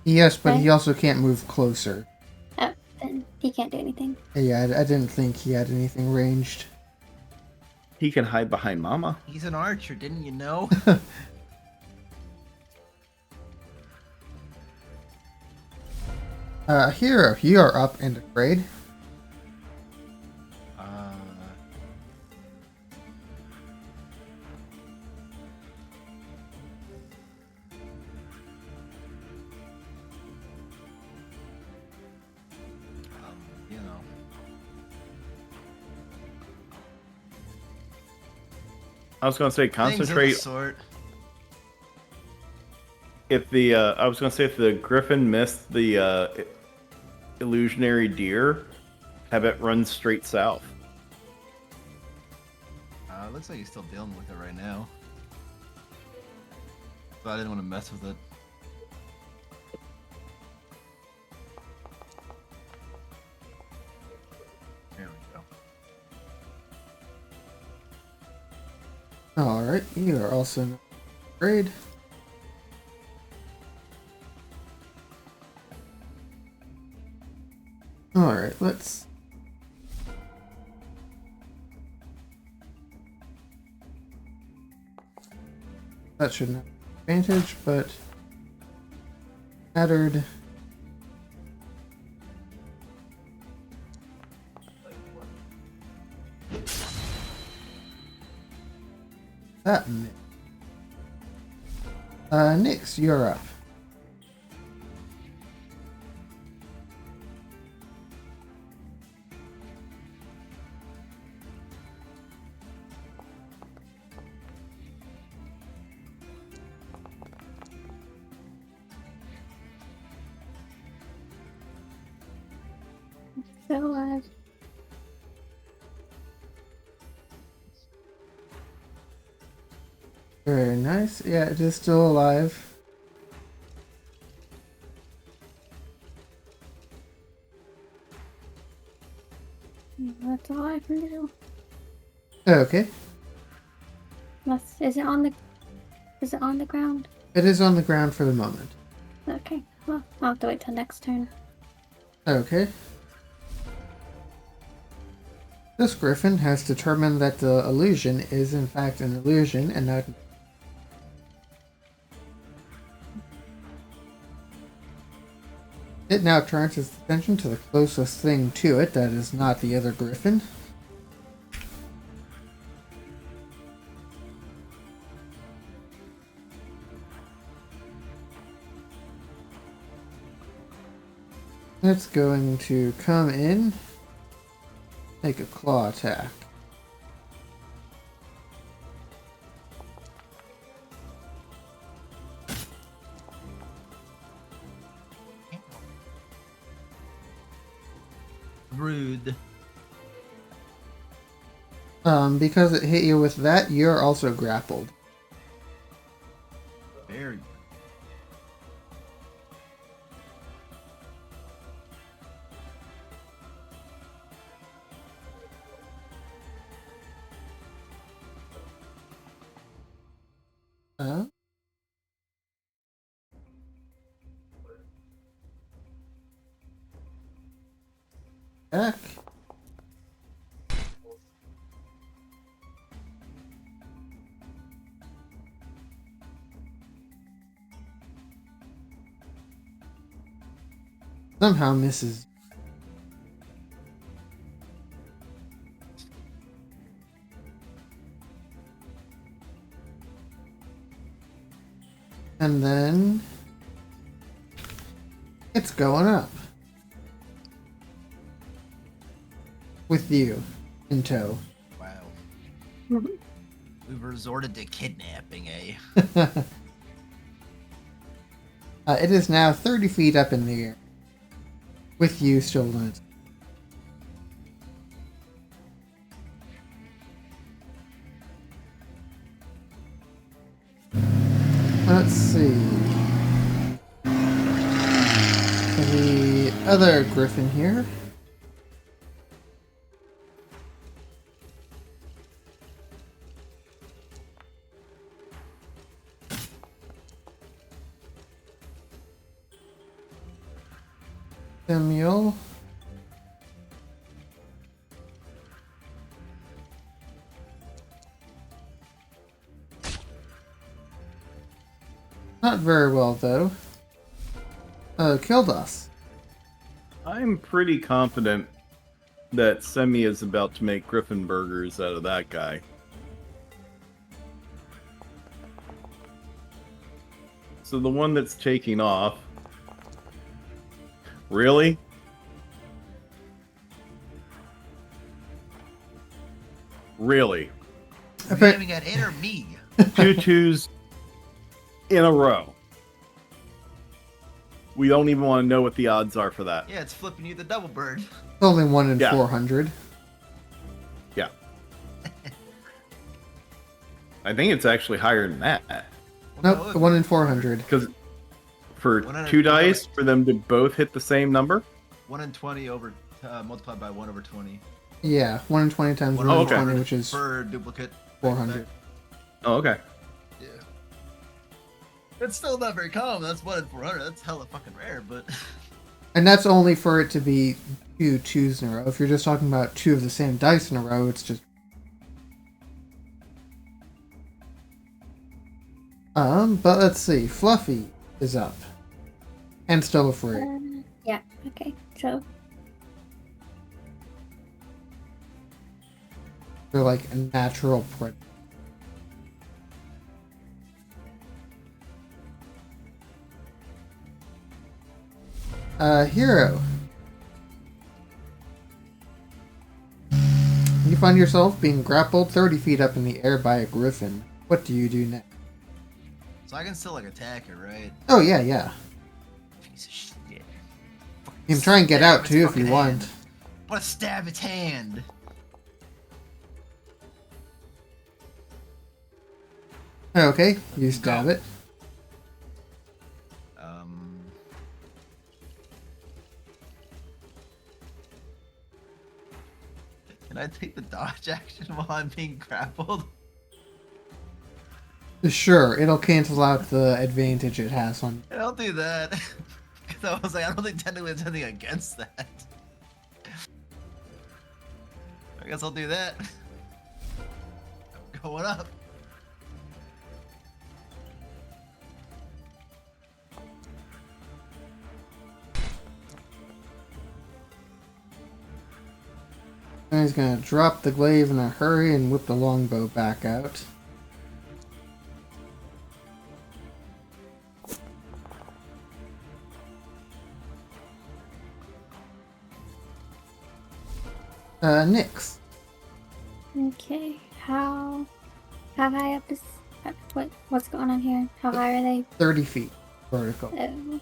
Yes, but he Okay. also can't move closer. Oh, then he can't do anything. Yeah, I didn't think he had anything ranged. He can hide behind Mama. He's an archer, didn't you know? Hero, you are up and afraid. You know. I was gonna say Things of the concentrate. sort. If the I was gonna say if the griffin missed the illusionary deer, have it run straight south. Looks like he's still dealing with it right now. But I didn't want to mess with it. There we go. Alright, you are also not afraid. Alright, let's... That shouldn't have advantage, but... Mattered. That missed. Nix, you're up. So, Very nice. Yeah, it is still alive. that's all I can do. Okay. Is it on the? Is it on the ground? It is on the ground for the moment. Okay. Well, I'll have to wait till next turn. Okay. This griffin has determined that the illusion is in fact an illusion and not. It now turns its attention to the closest thing to it that is not the other griffin. It's going to come in, make a claw attack. Rude. Because it hit you with that, you're also grappled. Very good. Uh, Attack. Somehow misses. And then it's going up. With you in tow. Wow. Mhm. We've resorted to kidnapping, eh? It is now 30 feet up in the air. With you still in it. Let's see. The other griffin here. Samuel. Not very well, though. Killed us. I'm pretty confident that Semi is about to make Griffin burgers out of that guy. So the one that's taking off. Really? Really? You Okay. aiming at it or me? 2 twos in a row. We don't even want to know what the odds are for that. Yeah, it's flipping you the double bird. It's only 1 in Yeah. 400. Yeah. I think it's actually higher than that. Well, Nope, no, 1 in 400. Because for 100 2 dice, for them to both hit the same number? 1 in 20 over multiplied by 1 over 20. Yeah, 1 in 20 times 1 1 in okay. 20, which is per duplicate. 400. Oh, okay. Yeah. It's still not very common. That's 1 in 400. That's hella fucking rare, but And that's only for it to be 2 twos in a row. If you're just talking about 2 of the same dice in a row, it's just... But let's see. Fluffy is up. And still afraid. Yeah. Okay. So They're like a natural predator. Hero. You find yourself being grappled 30 feet up in the air by a griffin. What do you do next? so I can still like attack it, right? Oh, yeah, yeah. Piece of shit. You can try and get Stab out its too if fucking you want. hand. I want to stab its hand. Okay, you stab it. Can I take the dodge action while I'm being grappled? Sure, it'll cancel out the advantage it has on. I don't do that. 'Cause I was like, I don't think technically there's anything against that. I guess I'll do that. Going up. And he's gonna drop the glaive in a hurry and whip the longbow back out. Nyx. Okay, how high up is what's going on here? How high are they? 30 feet vertical. Oh.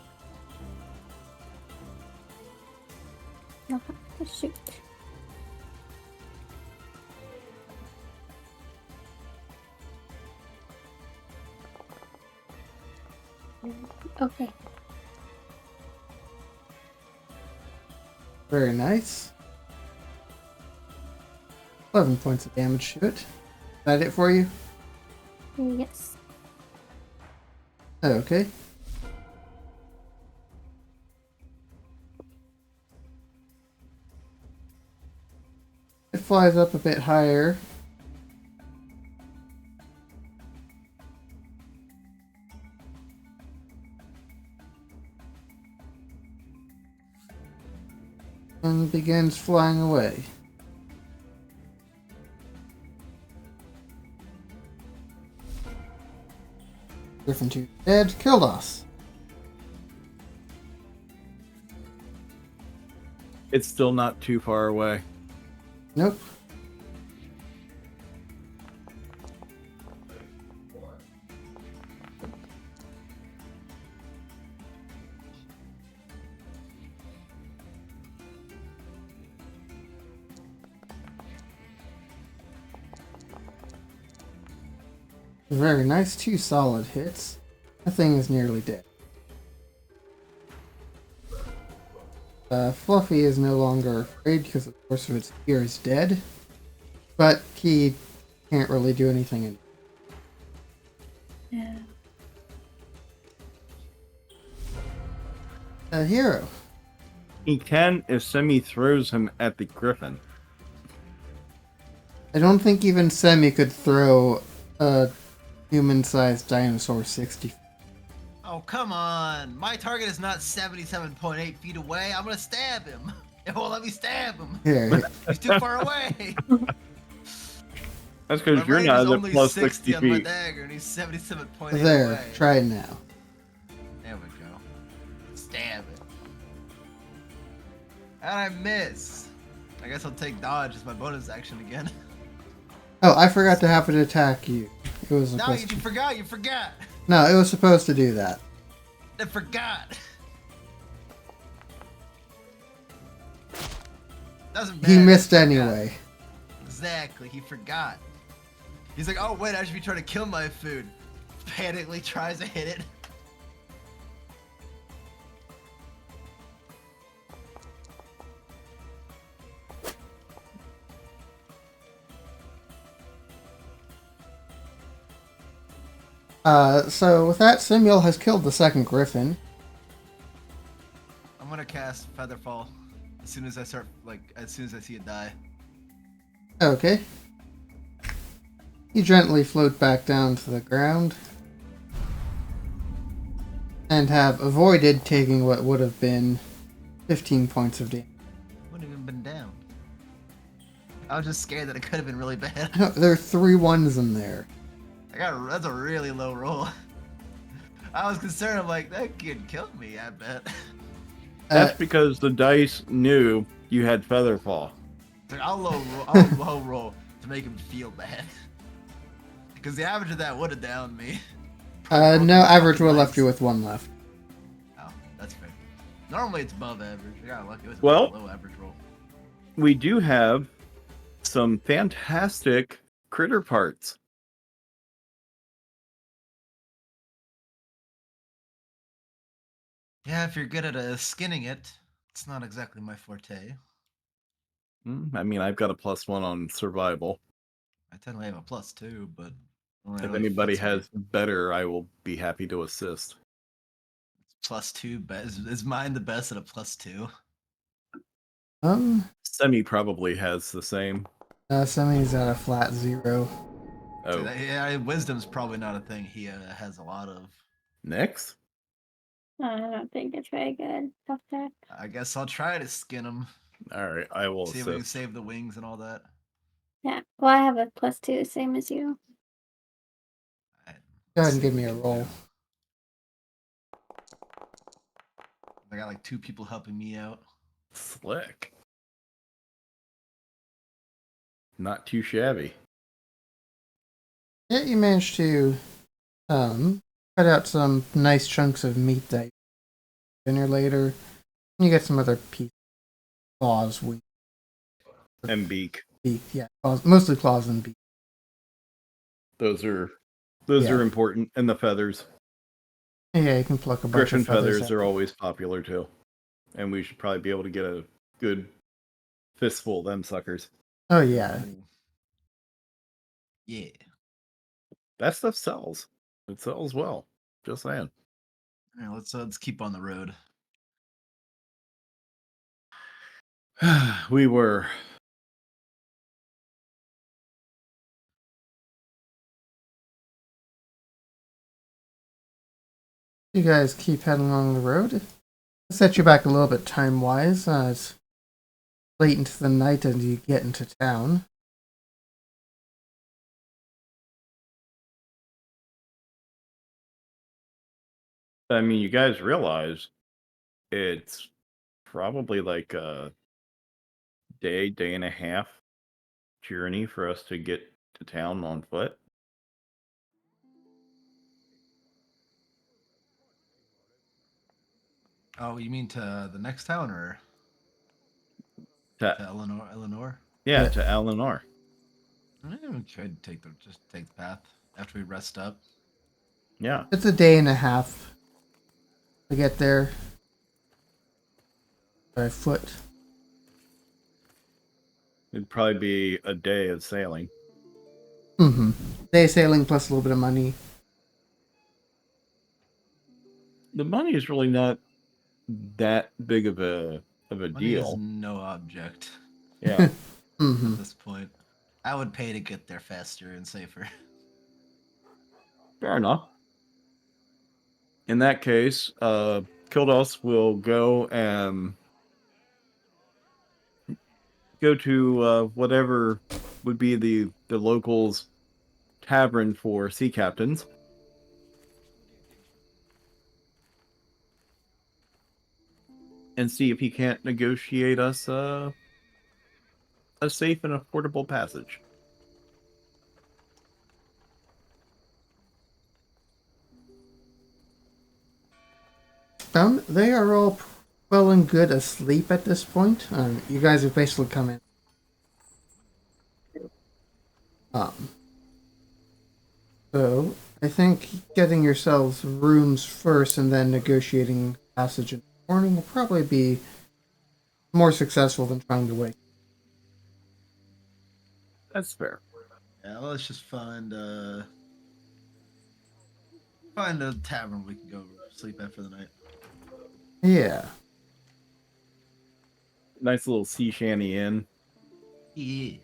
Oh, shoot. Okay. Very nice. 11 points of damage to it. Is that it for you? Yes. Okay. It flies up a bit higher. And begins flying away. Griffin 2 dead. Killed us. It's still not too far away. Nope. Very nice. 2 solid hits. The thing is nearly dead. Fluffy is no longer afraid because, of course, of its fear is dead. But he can't really do anything. Yeah. A hero. He can if Semi throws him at the griffin. I don't think even Semi could throw a human-sized dinosaur 60 feet. Oh, come on. My target is not 77.8 feet away. I'm going to stab him. It won't let me stab him. Here, He's too far away. That's because My you're range not is at only plus 60 60 on my feet. dagger, and he's 77.8 there. away. Try it now. There we go. Stab it. And I miss. I guess I'll take dodge as my bonus action again. Oh, I forgot to have it attack you. It was No, you supposed to. forgot. You forgot. No, it was supposed to do that. I forgot. Doesn't matter. He missed forgot. anyway. Exactly. He forgot. He's like, oh wait, I should be trying to kill my food. Panically tries to hit it. So with that, Samuel has killed the second griffin. I'm gonna cast Featherfall as soon as I start, as soon as I see it die. Okay. You gently float back down to the ground. And have avoided taking what would have been 15 points of damage. Wouldn't even been down. I was just scared that it could have been really bad. No, there are 3 ones in there. That's a really low roll. I was concerned. I'm like, that kid killed me. I bet. That's because the dice knew you had Featherfall. Like, I'll low roll to make him feel bad. Because the average of that would have downed me. No, average will have left legs. you with 1 left. Oh, that's fair. Normally it's above average. I got lucky with a Well- low average roll. We do have some fantastic critter parts. Yeah, if you're good at skinning it, it's not exactly my forte. I mean, I've got a +1 on survival. I technically have a +2, but Only If really anybody fits me. has better, I will be happy to assist. +2, but is mine the best at a +2? Semi probably has the same. Semi's at a flat 0. So Oh, yeah, wisdom's probably not a thing he has a lot of. next? I don't think it's very good. Tough deck. I guess I'll try to skin him. All right, I will See if we can assist. save the wings and all that. Yeah. Well, I have a +2, same as you. Alright, Go ahead let's and see give what me we a can roll. do. I got like 2 people helping me out. Slick. Not too shabby. Yeah, you managed to cut out some nice chunks of meat that you dinner later. You get some other pieces, claws, wings, And beak. beak. Yeah, claws, mostly claws and beak. Those are Yeah. important. And the feathers. Yeah, you can pluck a bunch Griffin of feathers feathers out. are always popular too. And we should probably be able to get a good fistful of them suckers. Oh yeah. Ooh. Yeah. That stuff sells. It sells well. Just saying. Alright, let's keep on the road. We were. You guys keep heading along the road. I'll set you back a little bit time wise. It's late into the night and you get into town. I mean, you guys realize it's probably like a day and a half journey for us to get to town on foot. Oh, you mean to the next town or To, to Eleanor? yeah, Yeah. to Eleanor. We could just take the path after we rest up. Yeah. It's a day and a half to get there by foot. It'd probably be a day of sailing. Mm-hmm. Day sailing plus a little bit of money. The money is really not that big of a Money is deal. no object Yeah. Mm-hmm. at this point. I would pay to get there faster and safer. Fair enough. In that case, Kildos will go and go to whatever would be the locals' tavern for sea captains. And see if he can't negotiate us a safe and affordable passage. They are all well and good asleep at this point. You guys have basically come in. So I think getting yourselves rooms first and then negotiating passage in the morning will probably be more successful than trying to wait. That's fair. Yeah, let's just find a tavern we can go sleep at for the night. Yeah. Nice little sea shanty inn. Yeah.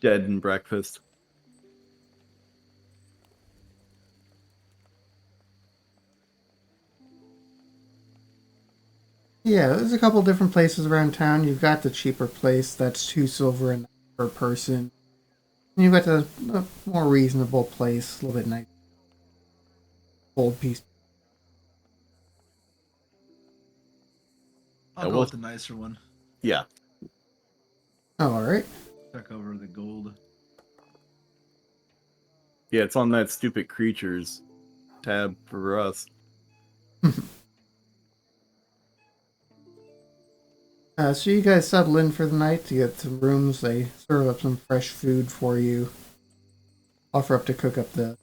Dead and breakfast. Yeah, there's a couple different places around town. You've got the cheaper place that's 2 silver a night per person. And you've got the more reasonable place, a little bit nice. Gold piece. I'll Yeah, go well, with the nicer one. yeah. Oh, alright. Check over the gold. Yeah, it's on that stupid creatures tab for us. So you guys settle in for the night. You get some rooms. They serve up some fresh food for you. Offer up to cook up the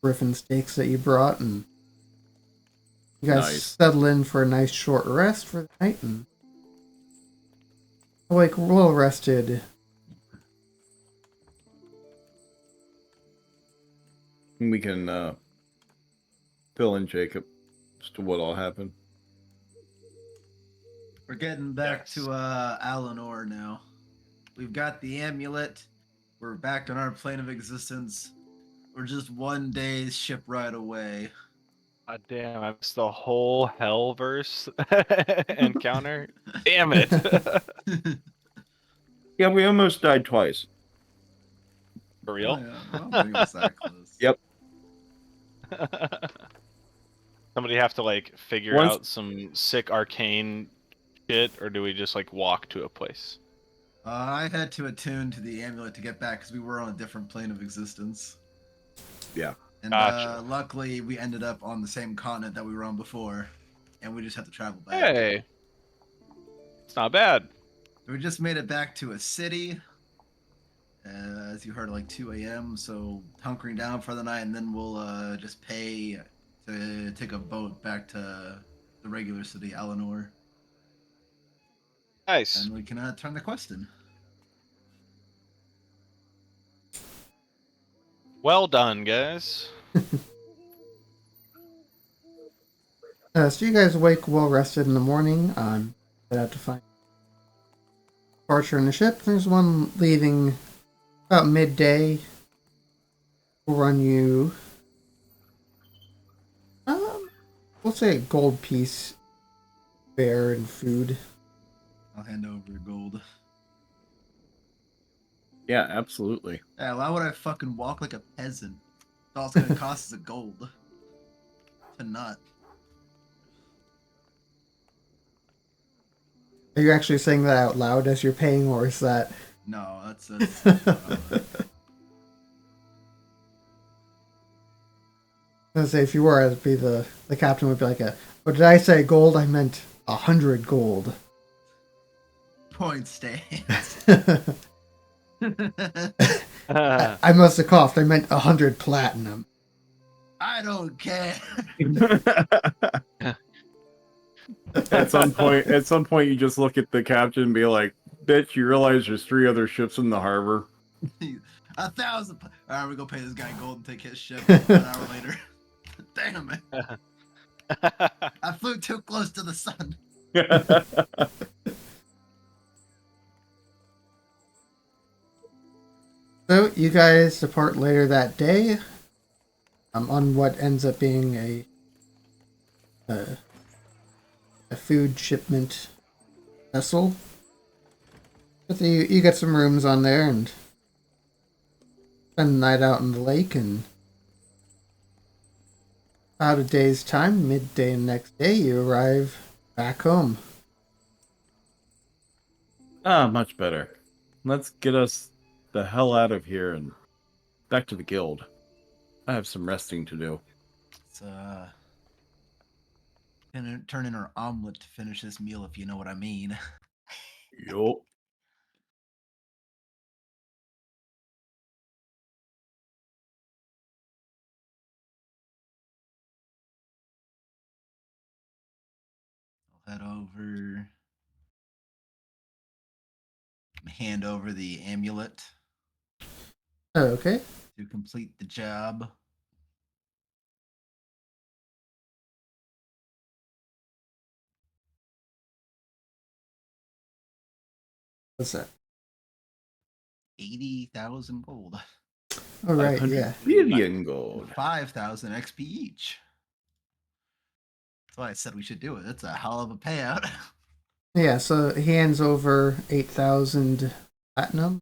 griffin steaks that you brought, and you guys Nice. settle in for a nice short rest for the night, and awake well rested We can fill in Jacob as to what all happened. We're getting back Yes. to Alinor now. We've got the amulet. We're back on our plane of existence. We're just one day's ship ride away. God damn, I missed the whole Hellverse encounter. Damn it. Yeah, we almost died twice. For real? Oh, yeah. I don't think it was that close. Yep. Somebody have to like figure Once- out some sick arcane shit, or do we just like walk to a place? I had to attune to the amulet to get back because we were on a different plane of existence. Yeah. And Gotcha. luckily, we ended up on the same continent that we were on before, and we just had to travel back. Hey, it's not bad. We just made it back to a city, as you heard, like 2 a.m. So hunkering down for the night, and then we'll just pay to take a boat back to the regular city, Alinor, Nice. and we can turn the quest in. Well done, guys. So you guys wake well rested in the morning. Head out to find departure in the ship. There's one leaving about midday. We'll run you, we'll say a gold piece, fare and food. I'll hand over gold. Yeah, absolutely. Yeah, why would I fucking walk like a peasant? All it's gonna cost is a gold. To not. Are you actually saying that out loud as you're paying, or is that? No, that's I was gonna say, if you were, it'd be the captain would be like but did I say gold? I meant 100 gold. point stands. I must have coughed. I meant 100 platinum. I don't care. At some point, you just look at the captain and be like, "Bitch, you realize there's 3 other ships in the harbor." 1,000. All right, we go pay this guy gold and take his ship. 1 hour later. Damn it! I flew too close to the sun. So you guys depart later that day, on what ends up being a food shipment vessel. But you get some rooms on there and spend the night out on the lake, and about a day's time, midday the next day, you arrive back home. Much better. Let's get us the hell out of here and back to the guild. I have some resting to do. It's gonna turn in our omelet to finish this meal, if you know what I mean. Yup. I'll head over. Hand over the amulet Oh, okay. to complete the job. What's that? 80,000 gold. All right, 500 yeah. billion gold. 5,000 XP each. That's why I said we should do it. It's a hell of a payout. Yeah, so he hands over 8,000 platinum.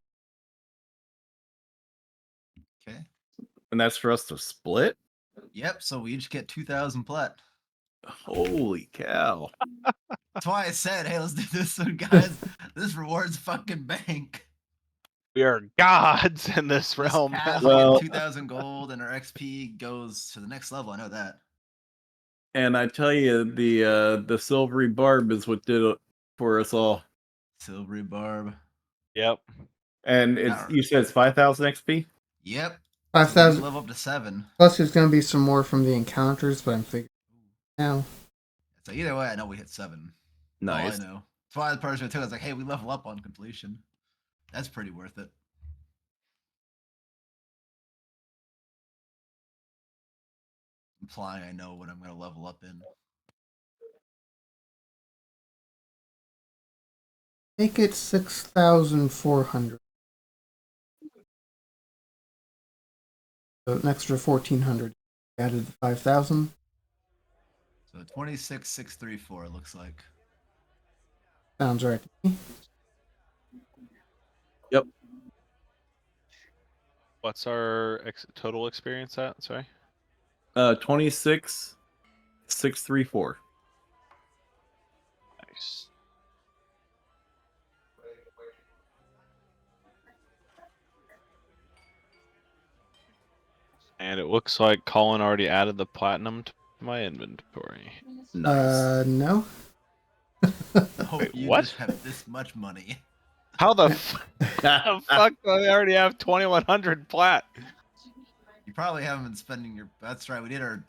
Okay. And that's for us to split? Yep, so we each get 2,000 plat. Holy cow. That's why I said, hey, let's do this one, guys. This rewards fucking bank. We are gods in this realm. Cash, Well- 2,000 gold, and our XP goes to the next level. I know that. And I tell you, the silvery barb is what did it for us all. Silvery barb. Yep. And it's Alright. you said it's 5,000 XP? Yep. So 5,000. we level up to 7. Plus, there's going to be some more from the encounters, but I'm figuring now. So either way, I know we hit 7. Nice. All I know. That's why the person who took it was like, hey, we level up on completion. That's pretty worth it. implying I know what I'm gonna level up in. Make it 6,400. So an extra 1,400. Added 5,000. So 26,634 it looks like. Sounds right. to me. Yep. What's our total experience at? Sorry. 26,634. Nice. And it looks like Colin already added the platinum to my inventory. Nice. No. Oh, Wait, you what? just have this much money. How the the fuck do I already have 2,100 plat? You probably haven't been spending your. That's right. We did our.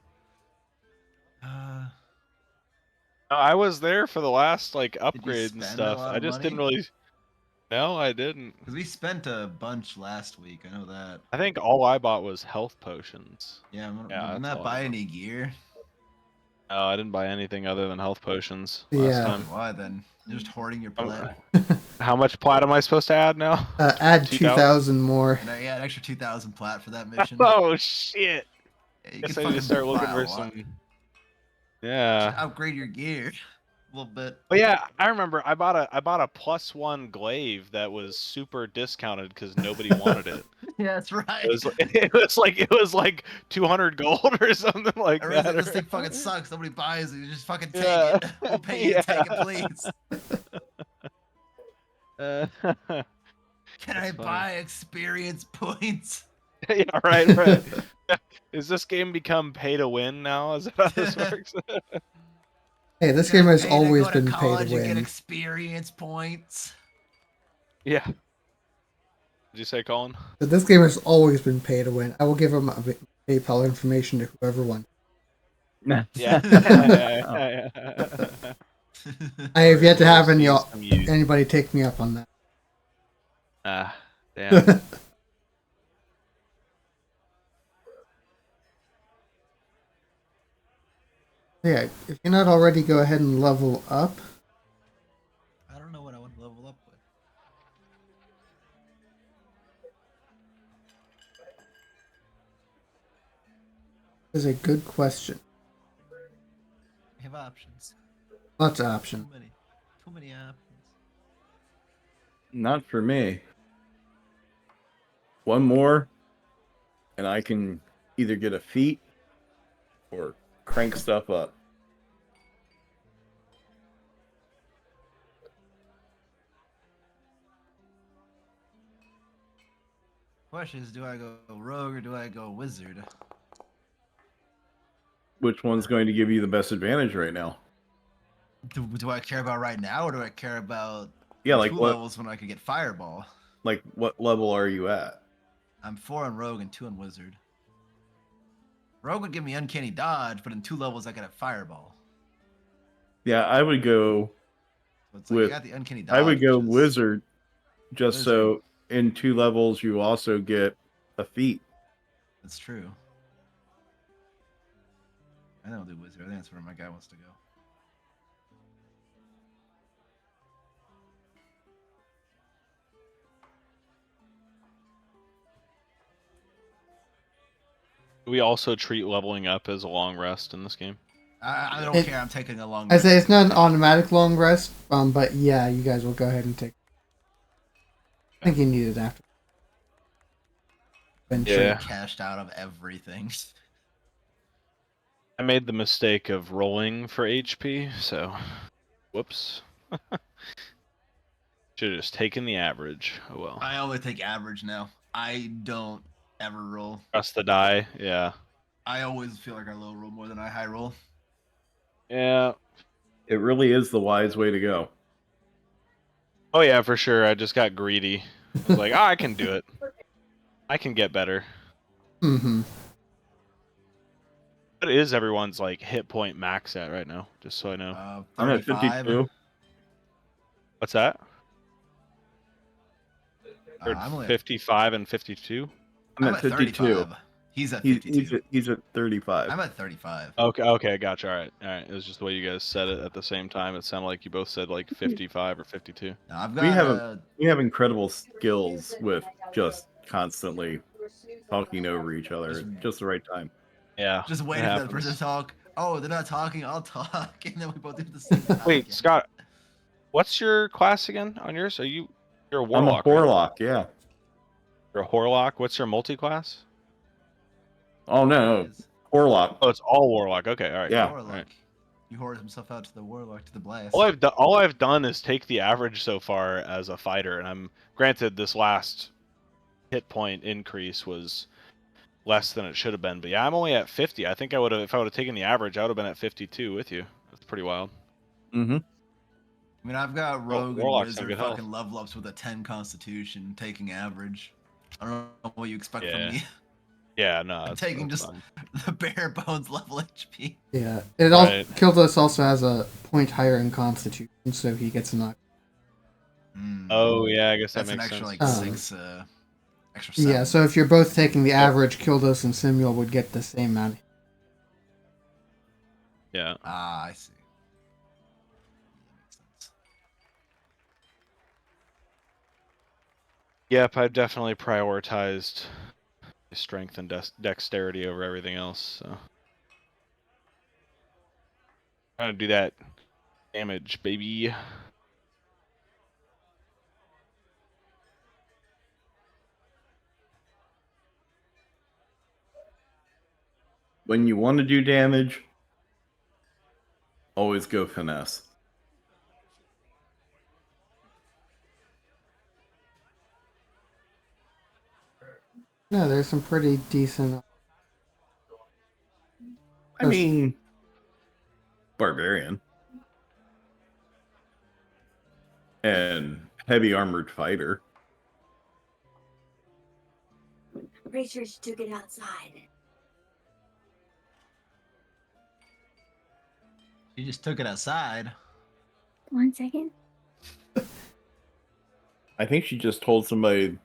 I was there for the last like Did you upgrade and spend a stuff. lot I of just didn't money? really. No, I didn't. Because we spent a bunch last week. I know that. I think all I bought was health potions. Yeah, I'm Yeah, not that's all I buy bought. any gear. No, I didn't buy anything other than health potions last Yeah. time. Why then? You're just hoarding your Oh, plat. How much plat am I supposed to add now? Add 2,000? 2,000 more. And yeah, an extra 2,000 plat for that mission. Oh shit! Yeah, you Guess can I need to fucking start buy looking a for lot. some. Should Yeah. upgrade your gear a little bit. Oh yeah, I remember. I bought a +1 glaive that was super discounted because nobody wanted it. Yeah, that's right. It was like 200 gold or something like Or is that. it this thing fucking sucks? Nobody buys it. You just fucking take Yeah. it. We'll pay you to take it, please. Uh, Can That's I funny. buy experience points? Yeah, right. Is this game become pay to win now? Is that how this works? Hey, this Can game I has pay to always go to been pay to college and get win. experience points? Yeah. Did you say, Colin? But this game has always been pay to win. I will give him PayPal information to whoever wants. Yeah. I have yet to have Some use. anybody take me up on that. Ah, damn. Yeah, if you're not already, go ahead and level up. I don't know what I want to level up with. Is a good question. I have options. Lots of options. Too many options. Not for me. One more, and I can either get a feat or crank stuff up. Question is, do I go rogue or do I go wizard? Which one's going to give you the best advantage right now? Do I care about right now or do I care about Yeah, like two what? levels when I could get fireball? Like what level are you at? I'm 4 on rogue and 2 on wizard. Rogue would give me uncanny dodge, but in 2 levels I could have fireball. Yeah, I would go. So it's like you got the uncanny dodge. I would go which is- wizard, just Wizard. so in 2 levels you also get a feat. That's true. I think I'll do wizard. I think that's where my guy wants to go. Do we also treat leveling up as a long rest in this game? I don't care. I'm taking a long. I say it's not an automatic long rest, but yeah, you guys will go ahead and take. I think you need it after. Yeah. Cashed out of everything. I made the mistake of rolling for HP, so whoops. Should have just taken the average. Oh well. I only take average now. I don't ever roll. Trust the die. Yeah. I always feel like I low roll more than I high roll. Yeah. It really is the wise way to go. Oh yeah, for sure. I just got greedy. I was like, I can do it. I can get better. Mm-hmm. What is everyone's like hit point max at right now? Just so I know. I'm at 35. 52. What's that? I'm only 55 and 52. I'm at 52. 35. He's at He's 52. he's at 35. I'm at 35. Okay, gotcha. All right. It was just the way you guys said it at the same time. It sounded like you both said like 55 or 52. Now, I've We got have incredible skills with just constantly talking over each other at just the right time. Yeah. just it waiting for that person to happens. talk. Oh, they're not talking. I'll talk, and then we both do it at the same time. Wait, again. Scott, what's your class again on yours? You're a I'm a warlock, right? warlock, yeah. You're a warlock. What's your multi-class? Oh no, warlock. Oh, it's all warlock. Okay, all right. Yeah. Cool. All Warlock. right. He hoarded himself out to the warlock, to the blast. All I've done is take the average so far as a fighter, and I'm granted this last hit point increase was less than it should have been, but yeah, I'm only at 50. I think I would have, if I would have taken the average, I would have been at 52 with you. That's pretty wild. Mm-hmm. I mean, I've got rogue and warlock's have wizard good health. fucking level ups with a 10 constitution, taking average. I don't know what you expect Yeah. from me. Yeah, no, I'm that's, taking that's just fine. the bare bones level HP. Yeah, it all Right. Kildos also has a point higher in Constitution, so he gets a knock. Mm. Oh yeah, I guess That's that an makes extra sense. like Um, 6 extra 7. Yeah, so if you're both taking the average, Kildos and Simuel would get the same amount. Yeah. Ah, I see. That makes sense. Yep, I've definitely prioritized strength and dexterity over everything else. So trying to do that damage, baby. When you want to do damage, always go finesse. No, there's some pretty decent. I mean, barbarian and heavy armored fighter. Pretty sure she took it outside. She just took it outside. 1 second. I think she just told somebody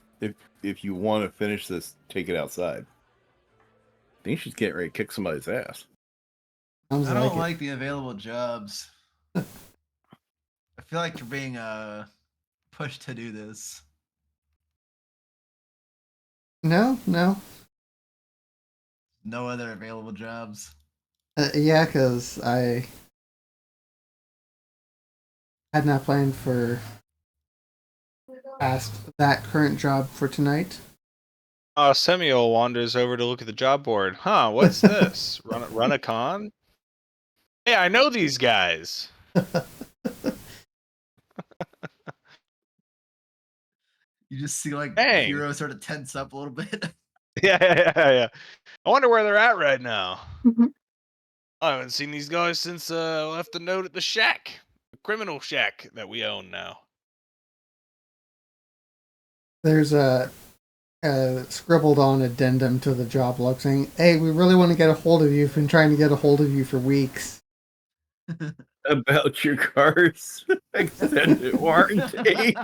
if you want to finish this, take it outside. I think she's getting ready to kick somebody's ass. Sounds I don't like it. like the available jobs. I feel like you're being pushed to do this. No. No other available jobs. Yeah, because I had not planned for past that current job for tonight. Samuel wanders over to look at the job board. Huh, what's this? Run a con? Hey, I know these guys. You just see like Dang. heroes sort of tense up a little bit. Yeah. I wonder where they're at right now. Mhm. I haven't seen these guys since I left a note at the shack. The criminal shack that we own now. There's a scribbled on addendum to the job log saying, "Hey, we really want to get a hold of you. We've been trying to get a hold of you for weeks." About your car's extended warranty.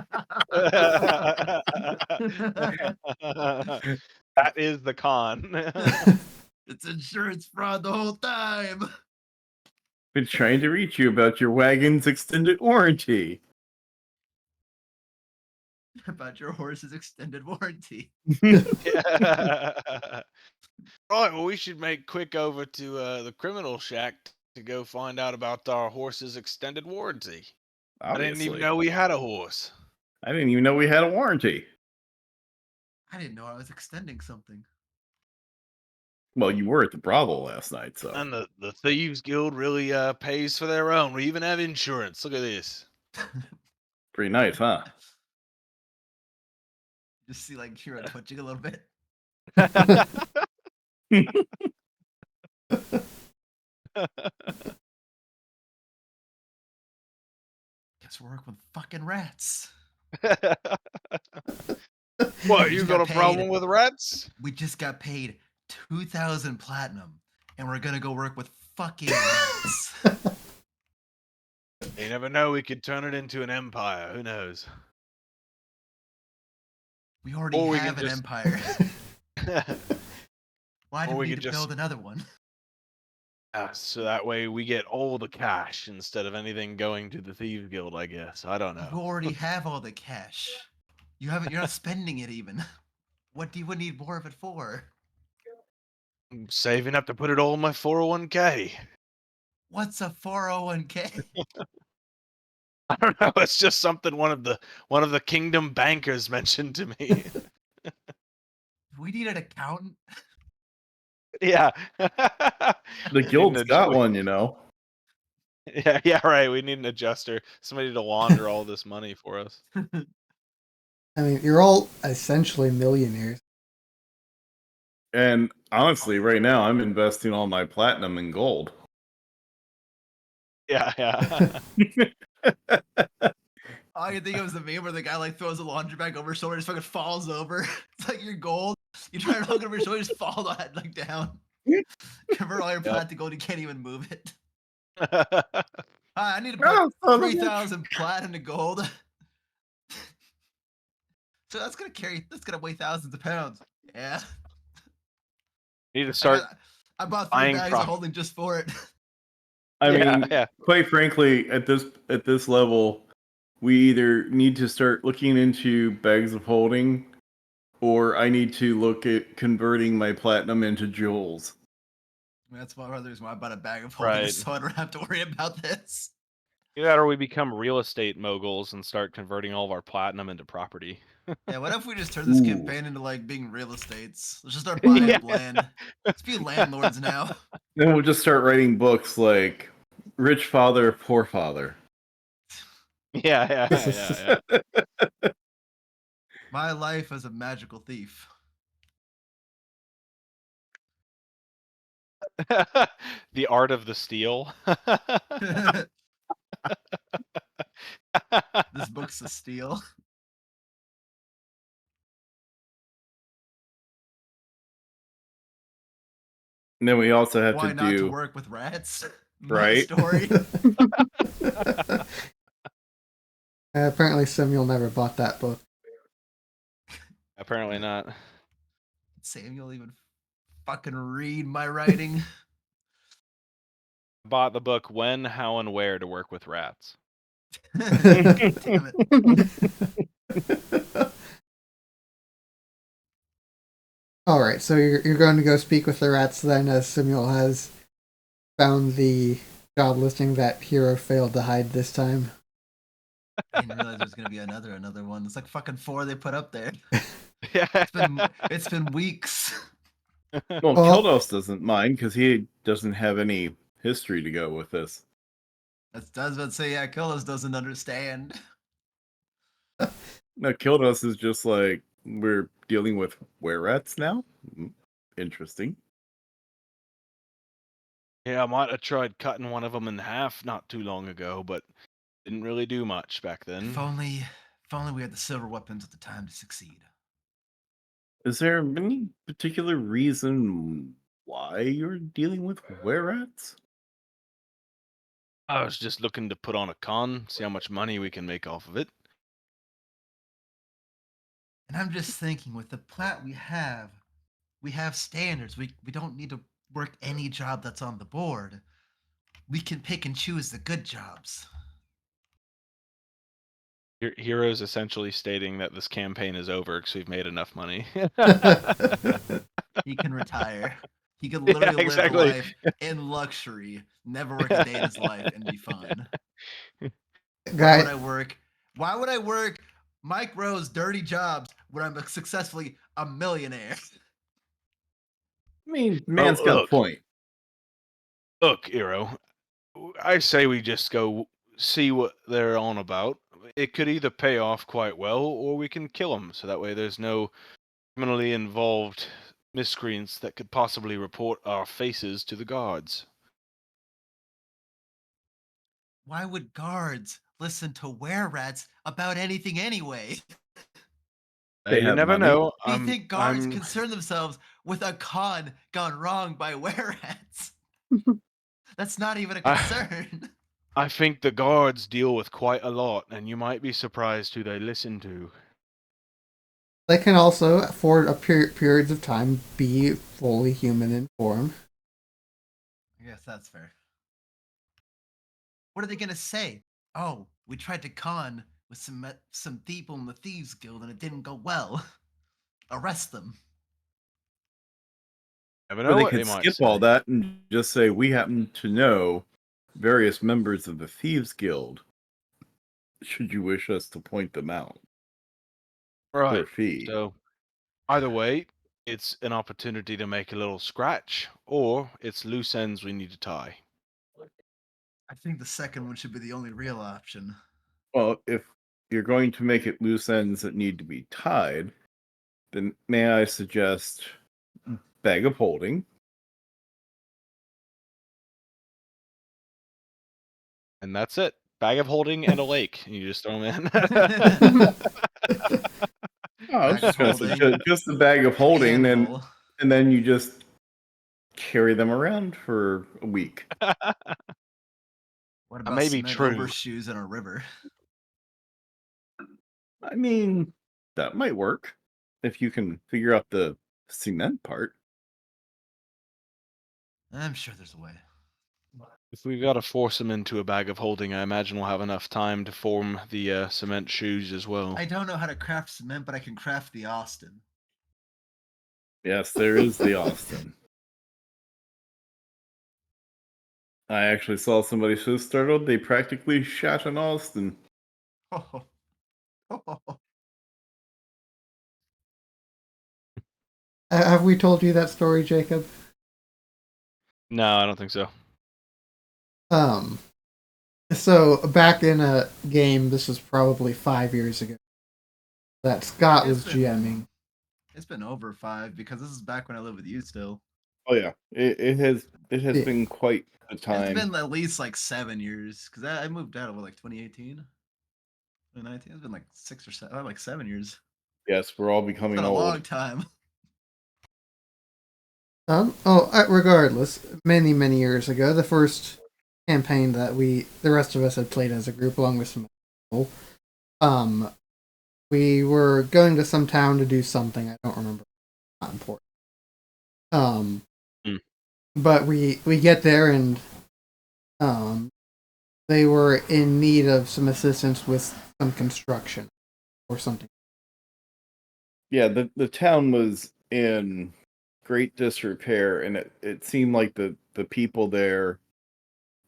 That is the con. It's insurance fraud the whole time. Been trying to reach you about your wagon's extended warranty. About your horse's extended warranty. Right, well, we should make quick over to the criminal shack to go find out about our horse's extended warranty. I didn't even Obviously. know we had a horse. I didn't even know we had a warranty. I didn't know I was extending something. Well, you were at the Bravo last night, so. And the Thieves Guild really pays for their own. We even have insurance. Look at this. Pretty nice, huh? Just see like hero twitching a little bit. Guess we're working with fucking rats. What, We you just got a got problem paid. with rats? We just got paid 2,000 platinum, and we're gonna go work with fucking rats. You never know, we could turn it into an empire. Who knows? We already Or we have can an just- empire. Why do Or we we need could to just build another one? so that way we get all the cash instead of anything going to the Thieves Guild, I guess. I don't You know. already have all the cash. You're not spending it even. What do you need more of it for? I'm saving up to put it all in my 401k. What's a 401k? I don't know. It's just something one of the kingdom bankers mentioned to me. We need an accountant. Yeah. The We need guild's an got one, you know. Yeah, right. We need an adjuster. Somebody to launder all this money for us. I mean, you're all essentially millionaires. And honestly, right now I'm investing all my platinum in gold. Yeah, yeah. All I think it was the meme where the guy like throws a laundry bag over his shoulder, just fucking falls over. It's like your gold. You try to look over your shoulder, just fall like down. Convert all your Yep. plat to gold. You can't even move it. Yeah, I need to put Oh, son of a- 3,000 plat into gold. So that's gonna weigh thousands of pounds. Yeah. need to start. I bought 3 buying bags pro- of holding just for it. I Yeah, mean, yeah. quite frankly, at this level, we either need to start looking into bags of holding, or I need to look at converting my platinum into jewels. That's one of the reasons why I bought a bag of holding, Right. so I don't have to worry about this. Either that or we become real estate moguls and start converting all of our platinum into property. Yeah, what if we just turn this Ooh. campaign into like being real estates? Let's just start buying Yeah. up land. Let's be landlords now. Then we'll just start writing books like Rich Father, Poor Father. Yeah, yeah. My life as a magical thief. The art of the steal. This book's a steal. And then we also have Why to not to do work with rats? My Right. story. Apparently, Samuel never bought that book. Apparently not. Samuel even fucking read my writing. Bought the book When, How, and Where to Work with Rats. Damn it. All right, so you're going to go speak with the rats then, as Samuel has found the job listing that Hero failed to hide this time. I didn't realize there was gonna be another one. It's like fucking 4 they put up there. Yeah. It's been weeks. Well, Well- Kildos doesn't mind because he doesn't have any history to go with this. I was about to say, yeah, Kolos doesn't understand. No, Kildos is just like, we're dealing with were-rats now? Interesting. Yeah, I might have tried cutting one of them in half not too long ago, but didn't really do much back then. If only we had the silver weapons at the time to succeed. Is there any particular reason why you're dealing with were-rats? I was just looking to put on a con, see how much money we can make off of it. And I'm just thinking, with the plat we have standards. We don't need to work any job that's on the board. We can pick and choose the good jobs. Hero's essentially stating that this campaign is over because we've made enough money. He can retire. He could Yeah, literally exactly. live life in luxury, never work a day in his life, and be fine. Why would Guy, I work? Why would I work Mike Rowe's dirty jobs when I'm successfully a millionaire? I mean, man's got a look. point. Look, Hero, I say we just go see what they're on about. It could either pay off quite well, or we can kill them, so that way there's no criminally involved miscreants that could possibly report our faces to the guards. Why would guards listen to were-rats about anything anyway? They You have never money. know. Do you think guards concern themselves with a con gone wrong by were-rats? That's not even a concern. I think the guards deal with quite a lot, and you might be surprised who they listen to. They can also, for a periods of time, be fully human in form. I guess that's fair. What are they gonna say? Oh, we tried to con with some people in the Thieves Guild and it didn't go well. Arrest them. Never Or know they what they could might skip all say. that and just say, we happen to know various members of the Thieves Guild. Should you wish us to point them out for a Right. fee? So either way, it's an opportunity to make a little scratch, or it's loose ends we need to tie. I think the second one should be the only real option. Well, if you're going to make it loose ends that need to be tied, then may I suggest bag of holding? And that's it. Bag of holding and a lake. And you just throw them in. Oh, I was Bag of just going to say holding just the bag of holding, and and then you just carry them around for a week. what That about may be cement true. overshoes in a river? I mean, that might work if you can figure out the cement part. I'm sure there's a way. If we've got to force them into a bag of holding, I imagine we'll have enough time to form the cement shoes as well. I don't know how to craft cement, but I can craft the Austin. Yes, there is the Austin. I actually saw somebody so startled they practically shot an Austin. Have we told you that story, Jacob? No, I don't think so. So back in a game, this was probably 5 years ago, that Scott was GMing. It's been over 5 because this is back when I lived with you still. Oh yeah, it has Yeah. been quite a time. It's been at least like 7 years because I moved out of like 2018, 2019. It's been like 6 or 7, like 7 years. Yes, we're all It's becoming been a old. long time. Regardless, many years ago, the first campaign that the rest of us had played as a group, along with some people, we were going to some town to do something. I don't remember. Not important. But we get there and they were in need of some assistance with some construction or something. Yeah, the town was in great disrepair, and it seemed like the people there,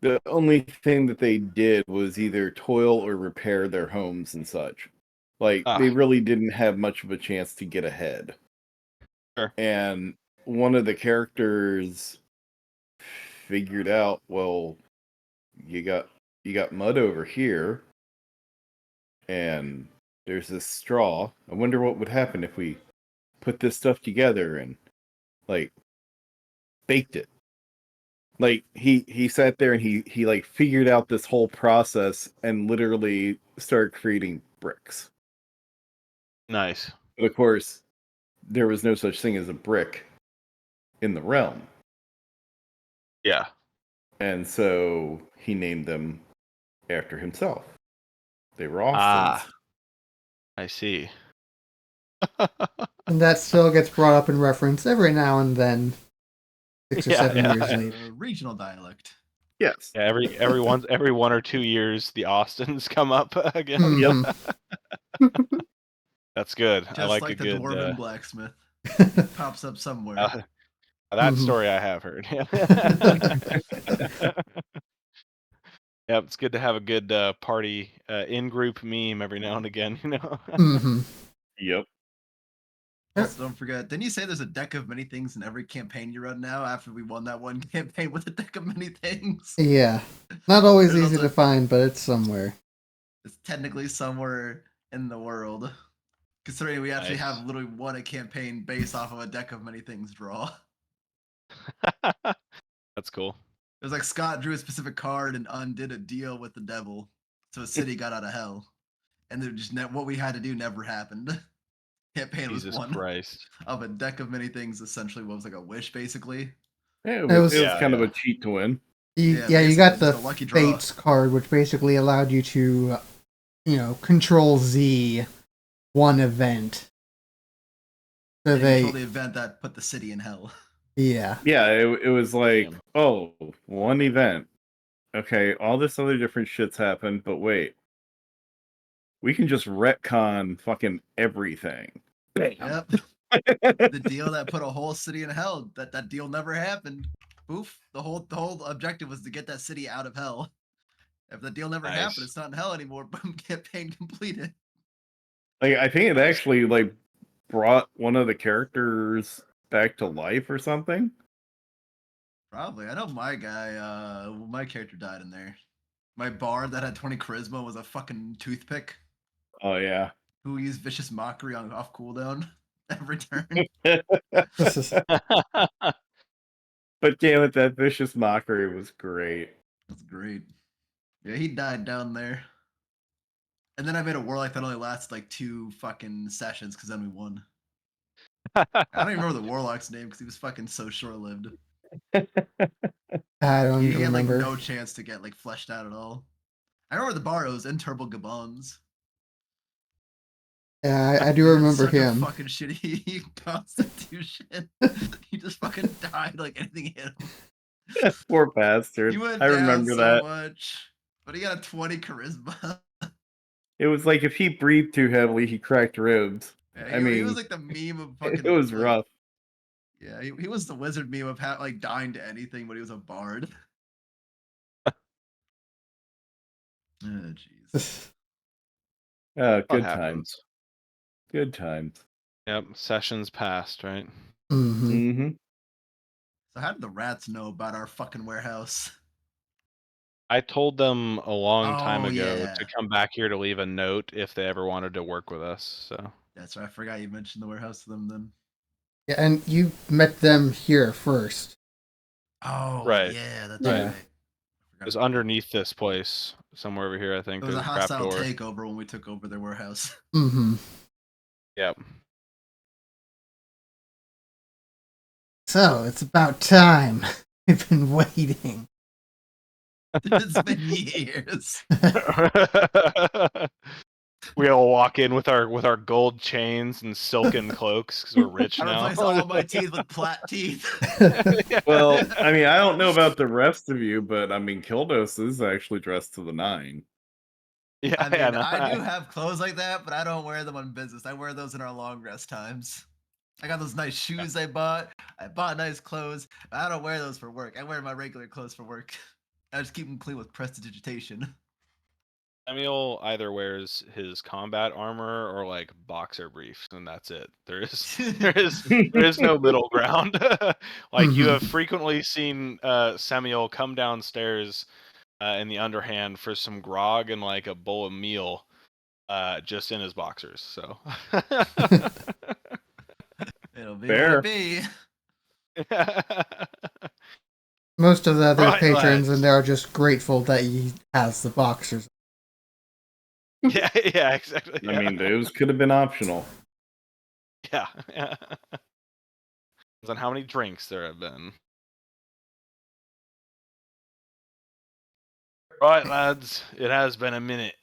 the only thing that they did was either toil or repair their homes and such. Like, they really didn't have much of a chance to get ahead. Sure. And one of the characters figured out, well, you got mud over here, and there's this straw. I wonder what would happen if we put this stuff together and like baked it. Like he sat there and he like figured out this whole process and literally started creating bricks. Nice. But of course, there was no such thing as a brick in the realm. Yeah. And so he named them after himself. They were Austins. I see. And that still gets brought up in reference every now and then, 6 or 7 years later. Regional dialect. Yes. Yeah, every 1 or 2 years, the Austins come up again. Mhm. That's good. Just I like the a good dwarven blacksmith pops up somewhere. that story I have heard. Yeah, it's good to have a good party in-group meme every now and again, you know. Yep. Also, don't forget, didn't you say there's a deck of many things in every campaign you run now after we won that one campaign with a deck of many things? Yeah. Not always There's easy also- to find, but it's somewhere. It's technically somewhere in the world. Considering we actually have literally won a campaign based off of a deck of many things draw. That's cool. It was like Scott drew a specific card and undid a deal with the devil, so a city got out of hell, and then just what we had to do never happened. Campaign Jesus was one Christ. of a deck of many things. Essentially, what was like a wish, basically. Yeah, It was kind of a cheat to win. You got basically, the just a lucky draw. Fates card, which basically allowed you to, control Z one event So You they, control the event that put the city in hell. yeah. Yeah, it was like, Damn. oh, one event. Okay, all this other different shit's happened, but wait. We can just retcon fucking everything. Yep. The deal that put a whole city in hell. That deal never happened. Poof. The whole objective was to get that city out of hell. If the deal never happened, Nice. it's not in hell anymore. Boom, campaign completed. Like, I think it Nice. actually like brought one of the characters back to life or something. Probably. I know my guy, my character died in there. My bard that had 20 charisma was a fucking toothpick Oh yeah. who used vicious mockery on off cooldown every turn. This is But damn it, that vicious mockery was great. That's great. Yeah, he died down there. And then I made a warlock that only lasted like 2 fucking sessions because then we won. I don't even remember the warlock's name because he was fucking so short lived. I don't He had like remember. no chance to get like fleshed out at all. I remember the Barrows and Turbo Gabons. Yeah, I do He had remember such a him. fucking shitty constitution. He just fucking died like anything hit him. Poor bastard. He went I down remember so that. much, but he got a 20 charisma. It was like if he breathed too heavily, he cracked ribs. Yeah, I he mean, was like the meme of it fucking was like, rough. yeah, he was the wizard meme of like dying to anything, but he was a bard. Oh jeez. What Good happens? times. Good times. Yep. Sessions passed, right? Hmm. Mm-hmm. So how did the rats know about our fucking warehouse? I told them a long time Oh ago yeah, to come back here to leave a note if they ever wanted to work with us. So that's right. I forgot you mentioned the warehouse to them then. Yeah, and you met them here first. Oh Right. yeah, that's Yeah. right. it was underneath this place, somewhere over here. I think It was there's a a trap hostile door. takeover when we took over their warehouse. Hmm. Yep. So it's about time. We've been waiting. It's been years. We all walk in with our gold chains and silken cloaks because we're rich I now. replaced all my teeth with plat teeth. Well, I mean, I don't know about the rest of you, but I mean, Kildos is actually dressed to the nine. yeah, I yeah, mean, no, I do have clothes like that, but I don't wear them on business. I wear those in our long rest times. I got those nice shoes I bought. I bought nice clothes. I don't wear those for work. I wear my regular clothes for work. I just keep them clean with prestidigitation. Samuel either wears his combat armor or like boxer briefs, and that's it. There is no middle ground. Like you have frequently seen Samuel come downstairs in the underhand for some grog and like a bowl of meal, just in his boxers. So It'll be what Fair. it be. Most of the other Right, patrons lads. in there are just grateful that he has the boxers. Yeah, yeah, exactly. I mean, those could have been optional. yeah. Depends on how many drinks there have been. Right, lads, it has been a minute.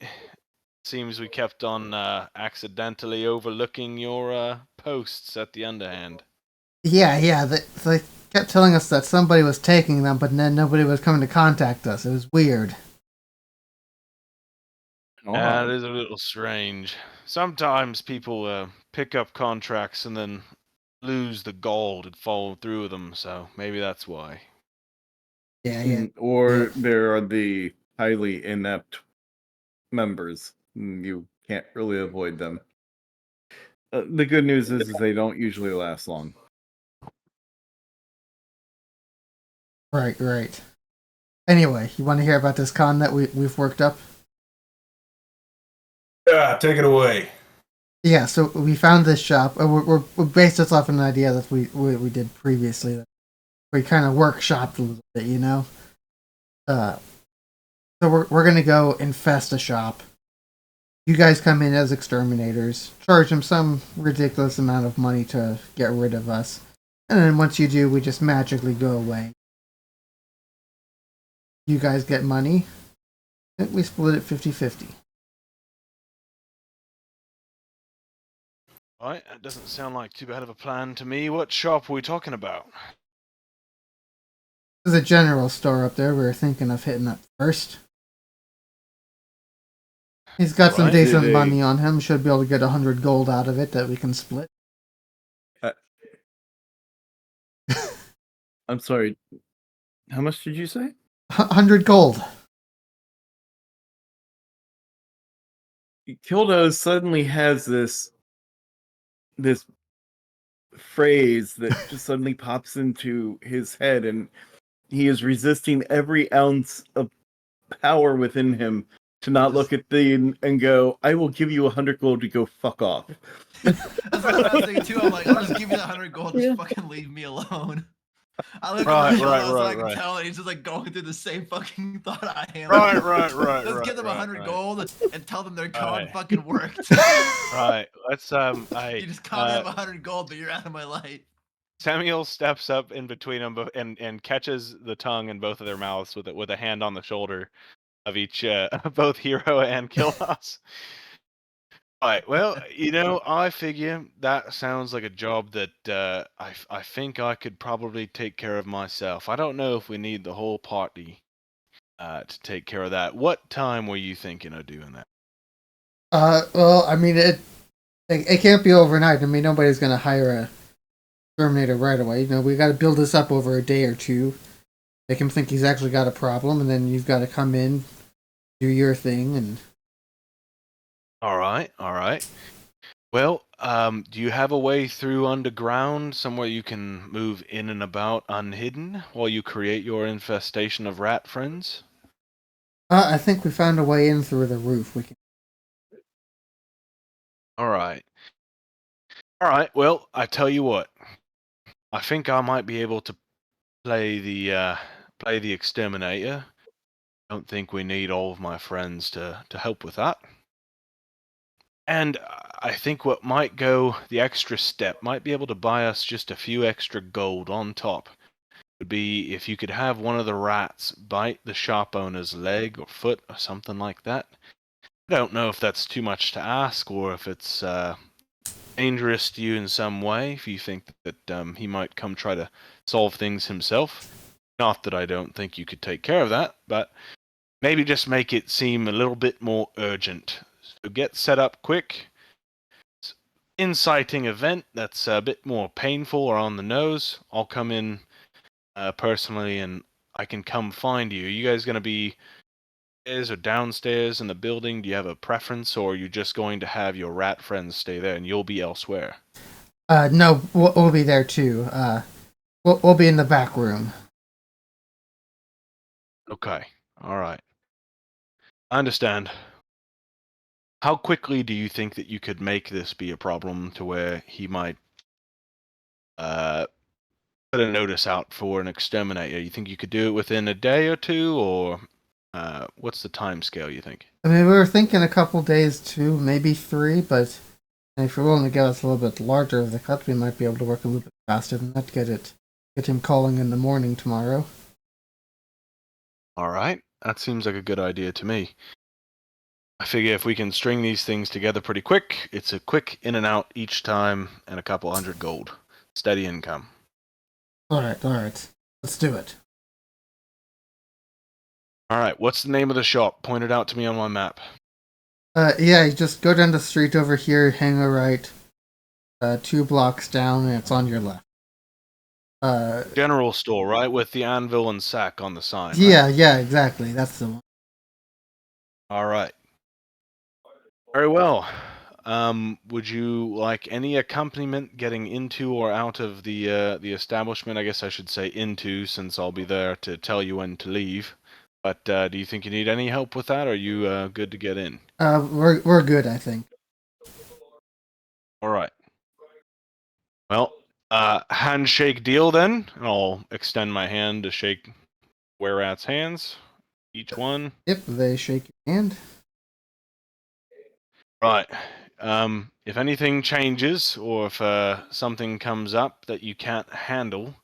Seems we kept on accidentally overlooking your posts at the Underhand. Yeah. They kept telling us that somebody was taking them, but then nobody was coming to contact us. It was weird. Yeah, it is a little strange. Sometimes people pick up contracts and then lose the gall to follow through with them, so maybe that's why. Yeah. Or there are the highly inept members. You can't really avoid them. The good news is they don't usually last long. Right. Anyway, you want to hear about this con that we've worked up? Yeah, take it away. Yeah, so we found this shop. We based this off an idea that we did previously. We kind of workshopped a little bit, you know. So we're gonna go infest a shop. You guys come in as exterminators, charge them some ridiculous amount of money to get rid of us, and then once you do, we just magically go away. You guys get money, and we split it 50-50. Right, that doesn't sound like too bad of a plan to me. What shop are we talking about? There's a general store up there. We were thinking of hitting up first. He's got some Right. decent Did money on him. Should be able to get 100 gold out of it that we can split. I'm sorry. How much did you say? 100 gold. Kildo suddenly has this phrase that just suddenly pops into his head, and he is resisting every ounce of power within him to not look at Dean and go, "I will give you 100 gold to go fuck off." That's what I was thinking too. I'm like, I'll just give you that 100 gold. Just fucking leave me alone. I look Right, at Kildo right, so I right, can right. tell he's just like going through the same fucking thought I am. Right. Let's give them 100 right. gold and tell them their con Right. fucking worked. Right. Let's You just con me 100 gold, but you're out of my life. Samuel steps up in between them and catches the tongue in both of their mouths with a hand on the shoulder of each both Hero and Killos. Right. Well, I figure that sounds like a job that I think I could probably take care of myself. I don't know if we need the whole party to take care of that. What time were you thinking of doing that? Well, I mean, it can't be overnight. I mean, nobody's gonna hire a Terminator right away. We got to build this up over a day or two. Make him think he's actually got a problem, and then you've got to come in, do your thing, and. All right. Well, do you have a way through underground, somewhere you can move in and about unhidden while you create your infestation of rat friends? I think we found a way in through the roof. We can. All right. Well, I tell you what. I think I might be able to play the exterminator. Don't think we need all of my friends to help with that. And I think what might go the extra step might be able to buy us just a few extra gold on top. Would be if you could have one of the rats bite the shop owner's leg or foot or something like that. I don't know if that's too much to ask or if it's dangerous to you in some way, if you think that he might come try to solve things himself. Not that I don't think you could take care of that, but maybe just make it seem a little bit more urgent. So get set up quick. Inciting event that's a bit more painful or on the nose. I'll come in personally and I can come find you. Are you guys going to be upstairs or downstairs in the building? Do you have a preference, or are you just going to have your rat friends stay there and you'll be elsewhere? No, we'll be there too. We'll be in the back room. Okay. All right. I understand. How quickly do you think that you could make this be a problem to where he might put a notice out for an exterminator? You think you could do it within a day or two, or what's the time scale you think? I mean, we were thinking a couple days too, maybe 3, but if you're willing to get us a little bit larger of the cut, we might be able to work a little bit faster than that. Get him calling in the morning tomorrow. All right. That seems like a good idea to me. I figure if we can string these things together pretty quick, it's a quick in and out each time and a couple 100 gold. Steady income. Alright. Let's do it. All right. What's the name of the shop? Point it out to me on my map. Yeah, you just go down the street over here, hang a right, 2 blocks down, and it's on your left. General store, right? With the anvil and sack on the sign. Right? Yeah, exactly. That's the one. All right. Very well. Would you like any accompaniment getting into or out of the establishment? I guess I should say into, since I'll be there to tell you when to leave. But do you think you need any help with that? Or are you good to get in? We're good, I think. All right. Well, handshake deal then. I'll extend my hand to shake Whereat's hands. Each one. Yep, they shake your hand. Right. If anything changes or if something comes up that you can't handle,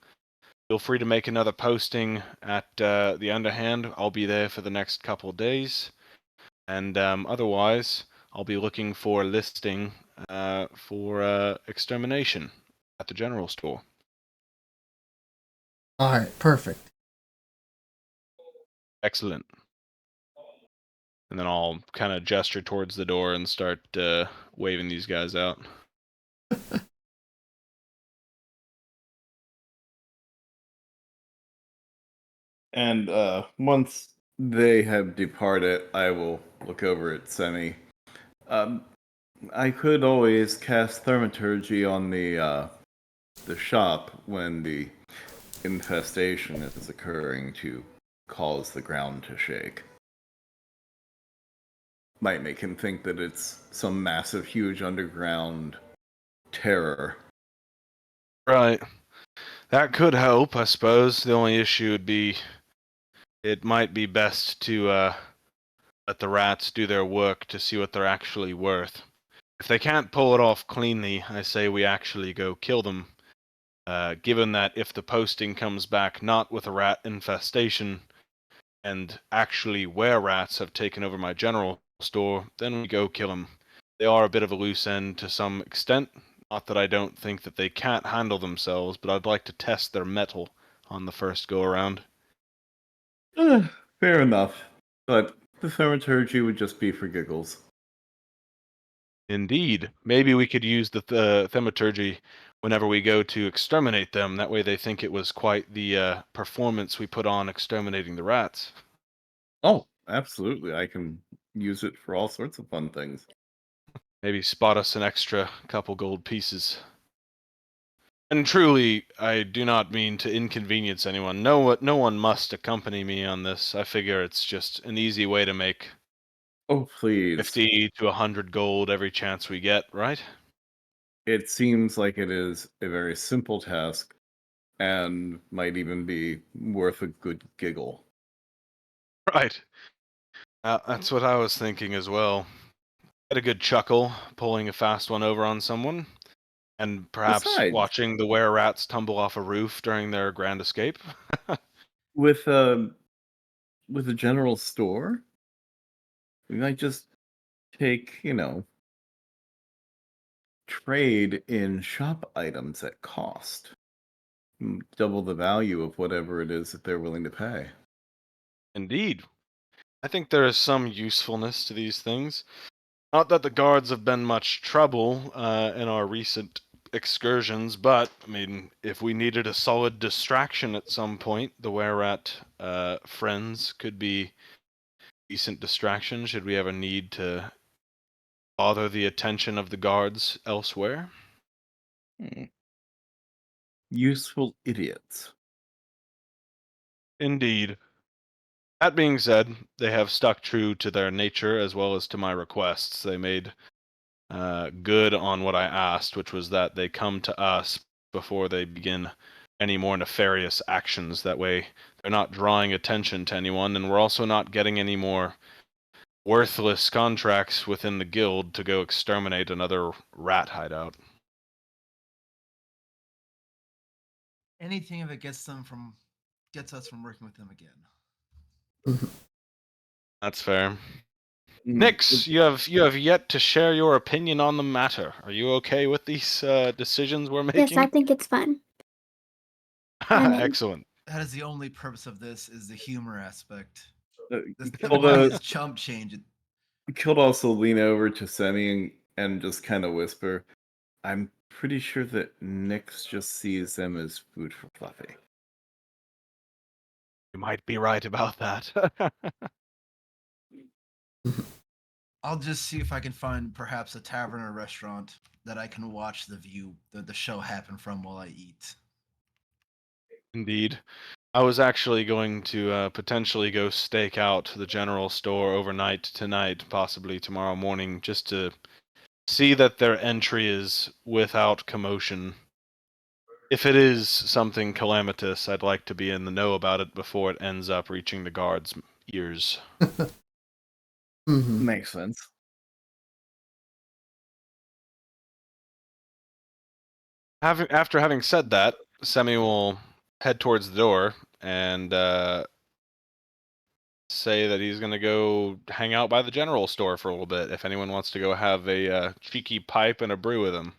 feel free to make another posting at the Underhand. I'll be there for the next couple of days. And otherwise, I'll be looking for a listing for extermination at the general store. All right, perfect. Excellent. And then I'll kind of gesture towards the door and start waving these guys out. And once they have departed, I will look over at Semi. I could always cast thaumaturgy on the shop when the infestation is occurring to cause the ground to shake. Might make him think that it's some massive, huge underground terror. Right. That could help, I suppose. The only issue would be it might be best to let the rats do their work to see what they're actually worth. If they can't pull it off cleanly, I say we actually go kill them. Given that if the posting comes back not with a rat infestation, and actually where rats have taken over my general store, then we go kill them. They are a bit of a loose end to some extent. Not that I don't think that they can't handle themselves, but I'd like to test their mettle on the first go around. Fair enough. But the thaumaturgy would just be for giggles. Indeed. Maybe we could use the thaumaturgy whenever we go to exterminate them. That way they think it was quite the performance we put on exterminating the rats. Oh, absolutely. I can use it for all sorts of fun things. Maybe spot us an extra couple gold pieces. And truly, I do not mean to inconvenience anyone. No one must accompany me on this. I figure it's just an easy way to make Oh, please. 50 to 100 gold every chance we get, right? It seems like it is a very simple task and might even be worth a good giggle. Right. That's what I was thinking as well. Get a good chuckle pulling a fast one over on someone, and perhaps Besides, watching the were-rats tumble off a roof during their grand escape. with a general store, we might just take, trade in shop items at cost. Double the value of whatever it is that they're willing to pay. Indeed. I think there is some usefulness to these things. Not that the guards have been much trouble in our recent excursions, but, I mean, if we needed a solid distraction at some point, the were-rat friends could be decent distraction should we ever need to bother the attention of the guards elsewhere. Useful idiots. Indeed. That being said, they have stuck true to their nature as well as to my requests. They made good on what I asked, which was that they come to us before they begin any more nefarious actions. That way, they're not drawing attention to anyone, and we're also not getting any more worthless contracts within the guild to go exterminate another rat hideout. Anything if it gets us from working with them again. That's fair. Mm, Nix, you have yet to share your opinion on the matter. Are you okay with these decisions we're making? Yes, I think it's fun. I'm in. Excellent. That is the only purpose of this, is the humor aspect. This, the Kill money the- is chump change. Could also lean over to Semi and just kind of whisper, I'm pretty sure that Nyx just sees them as food for Fluffy. You might be right about that. I'll just see if I can find perhaps a tavern or restaurant that I can watch the show happen from while I eat. Indeed. I was actually going to potentially go stake out the general store overnight tonight, possibly tomorrow morning, just to see that their entry is without commotion. If it is something calamitous, I'd like to be in the know about it before it ends up reaching the guards' ears. Makes sense. After having said that, Semi will head towards the door and say that he's gonna go hang out by the general store for a little bit. If anyone wants to go have a cheeky pipe and a brew with him.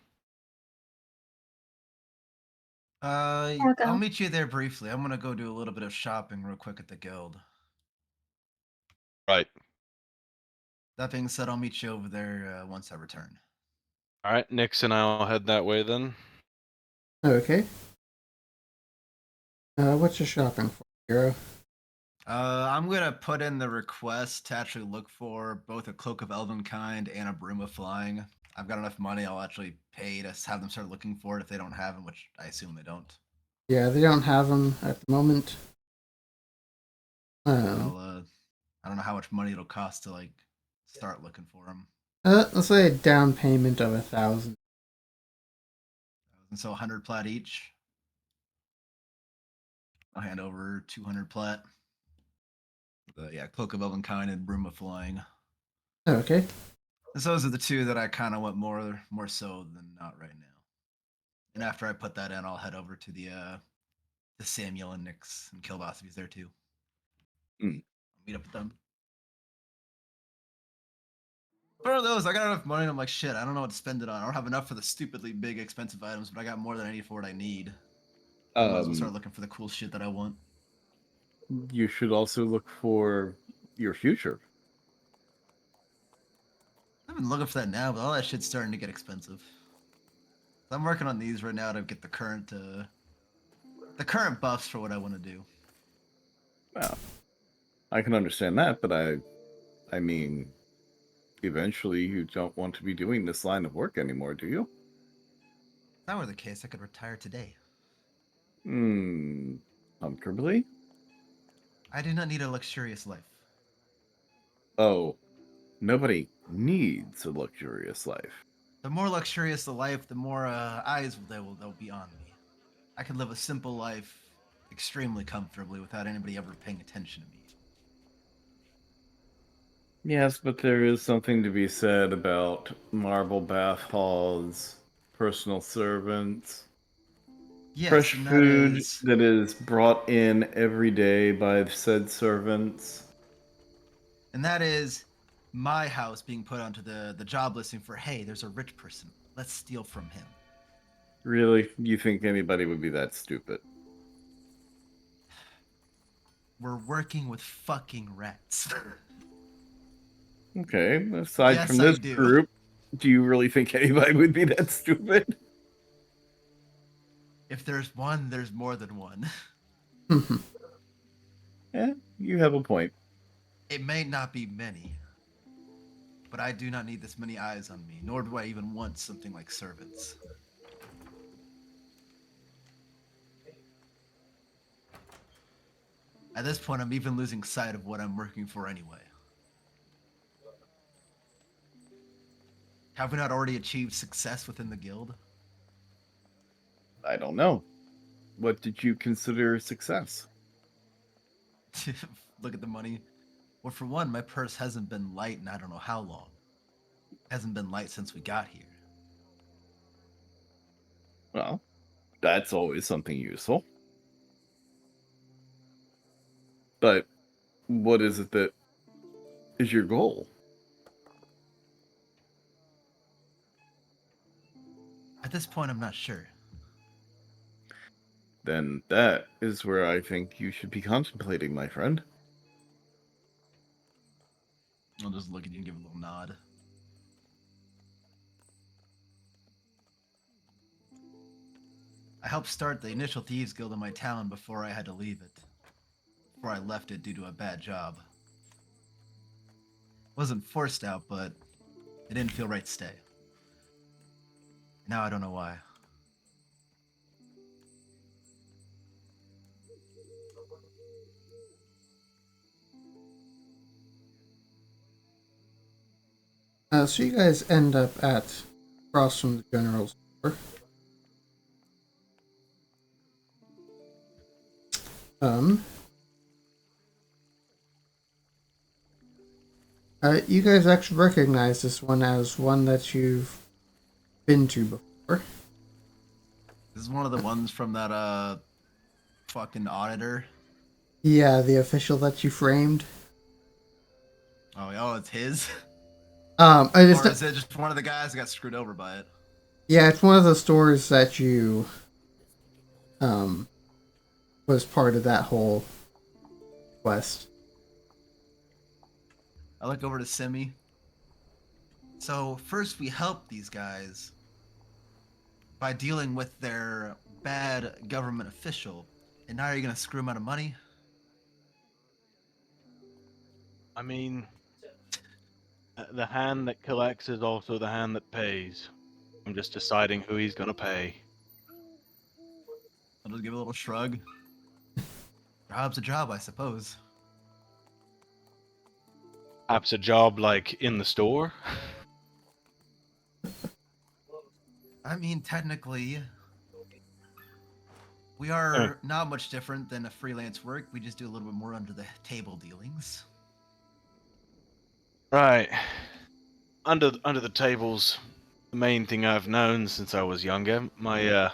I'll I'll go. meet you there briefly. I'm gonna go do a little bit of shopping real quick at the guild. Right. That being said, I'll meet you over there once I return. All right, Nix and I'll head that way then. Okay. What's your shopping for, Hero? I'm gonna put in the request to actually look for both a cloak of elven kind and a broom of flying. I've got enough money. I'll actually pay to have them start looking for it if they don't have them, which I assume they don't. Yeah, they don't have them at the moment. I don't know how much money it'll cost to like start looking for them. Let's say a down payment of 1,000. And so 100 plat each. I'll hand over 200 plat. Yeah, cloak of elven kind and broom of flying. Okay. So those are the two that I kind of want more so than not right now. And after I put that in, I'll head over to the Samuel and Nix and Kilboss if he's there too. Hmm. I'll meet up with them. One of those, I got enough money and I'm like, shit, I don't know what to spend it on. I don't have enough for the stupidly big expensive items, but I got more than I need for what I need. I might as well start looking for the cool shit that I want. You should also look for your future. I've been looking for that now, but all that shit's starting to get expensive. I'm working on these right now to get the current buffs for what I want to do. Well, I can understand that, but I mean, eventually you don't want to be doing this line of work anymore, do you? If that were the case, I could retire today. Comfortably? I do not need a luxurious life. Oh, nobody needs a luxurious life. The more luxurious the life, the more eyes they'll be on me. I can live a simple life extremely comfortably without anybody ever paying attention to me. Yes, but there is something to be said about marble bath halls, personal servants, Yes, fresh and food that is brought in every day by said servants. that is my house being put onto the job listing for, hey, there's a rich person. Let's steal from him. Really? You think anybody would be that stupid? We're working with fucking rats. Okay, aside Yes, from I this do. group, do you really think anybody would be that stupid? If there's one, there's more than one. Yeah, you have a point. It may not be many, but I do not need this many eyes on me, nor do I even want something like servants. At this point, I'm even losing sight of what I'm working for anyway. Have we not already achieved success within the guild? I don't know. What did you consider success? Look at the money. Well, for one, my purse hasn't been light in I don't know how long. It hasn't been light since we got here. Well, that's always something useful. But what is it that is your goal? At this point, I'm not sure. Then that is where I think you should be contemplating, my friend. I'll just look at you and give a little nod. I helped start the initial Thieves Guild in my town before I had to leave it. Before I left it due to a bad job. Wasn't forced out, but it didn't feel right to stay. Now I don't know why. So you guys end up at across from the general store. Um, you guys actually recognize this one as one that you've been to before. This is one of the ones from that fucking auditor. Yeah, the official that you framed. Oh, it's his? And it's Or is it just one of the guys that got screwed over by it? yeah, it's one of the stores that you um was part of that whole quest. I look over to Simi. So first we help these guys by dealing with their bad government official, and now you're gonna screw them out of money? I mean, the hand that collects is also the hand that pays. I'm just deciding who he's gonna pay. I'll just give a little shrug. Job's a job, I suppose. Perhaps a job like in the store. I mean, technically, we Eh. are not much different than a freelance work. We just do a little bit more under the table dealings. Right. Under the tables, the main thing I've known since I was younger. My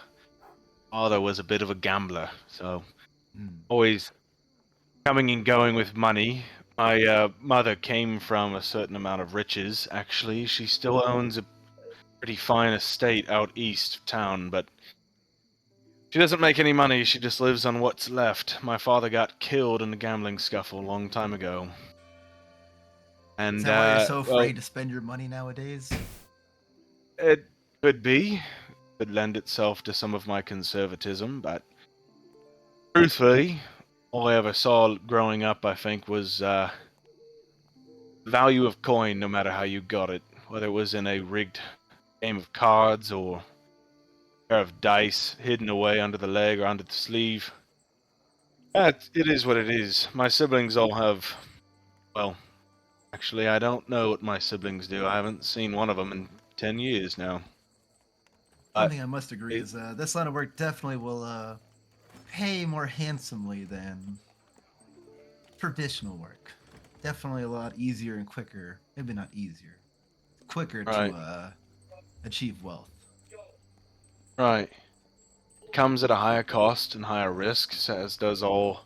father was a bit of a gambler, so always coming and going with money. My mother came from a certain amount of riches. Actually, she still owns a pretty fine estate out east of town, but she doesn't make any money. She just lives on what's left. My father got killed in a gambling scuffle a long time ago. And Is that why you're so well, afraid to spend your money nowadays? it could be. Could lend itself to some of my conservatism, but truthfully, all I ever saw growing up, I think, was value of coin, no matter how you got it, whether it was in a rigged game of cards or a pair of dice hidden away under the leg or under the sleeve. It is what it is. My siblings all have, well, actually, I don't know what my siblings do. I haven't seen one of them in 10 years now. One But thing I must agree it- is this line of work definitely will pay more handsomely than traditional work. Definitely a lot easier and quicker. Maybe not easier. Quicker Right. to achieve wealth. Right. Comes at a higher cost and higher risk, as does all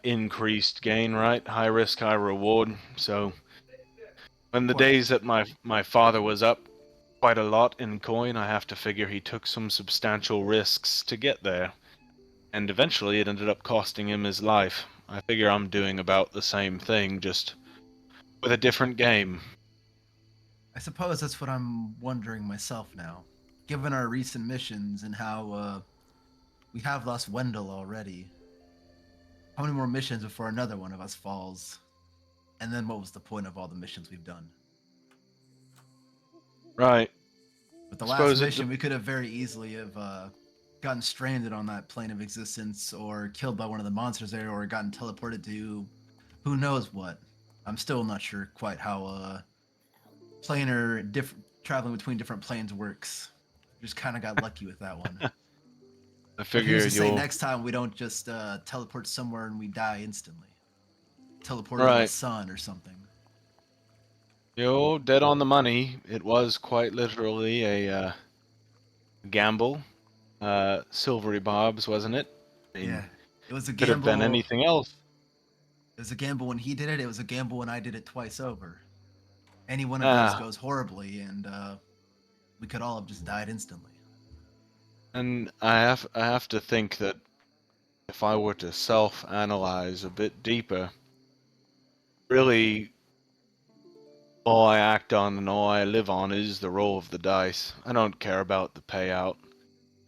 increased gain, right? High risk, high reward. So when the Quite. days that my father was up quite a lot in coin, I have to figure he took some substantial risks to get there. And eventually it ended up costing him his life. I figure I'm doing about the same thing, just with a different game. I suppose that's what I'm wondering myself now. Given our recent missions and how we have lost Wendell already, how many more missions before another one of us falls? And then what was the point of all the missions we've done? Right. With the I last suppose mission, we could have very easily have gotten stranded on that plane of existence, or killed by one of the monsters there, or gotten teleported to who knows what. I'm still not sure quite how planar traveling between different planes works. Just kind of got lucky with that one. I But figure who's to say you'll next time we don't just teleport somewhere and we die instantly? Teleport to the right. sun or something. You're dead on the money. It was quite literally a gamble. Silvery Bob's, wasn't it? I mean, Yeah, it was a could have been gamble. anything else. It was a gamble when he did it. It was a gamble when I did it twice over. Any one of those Ah, goes horribly, and we could all have just died instantly. and I have to think that if I were to self-analyze a bit deeper, really all I act on and all I live on is the roll of the dice. I don't care about the payout.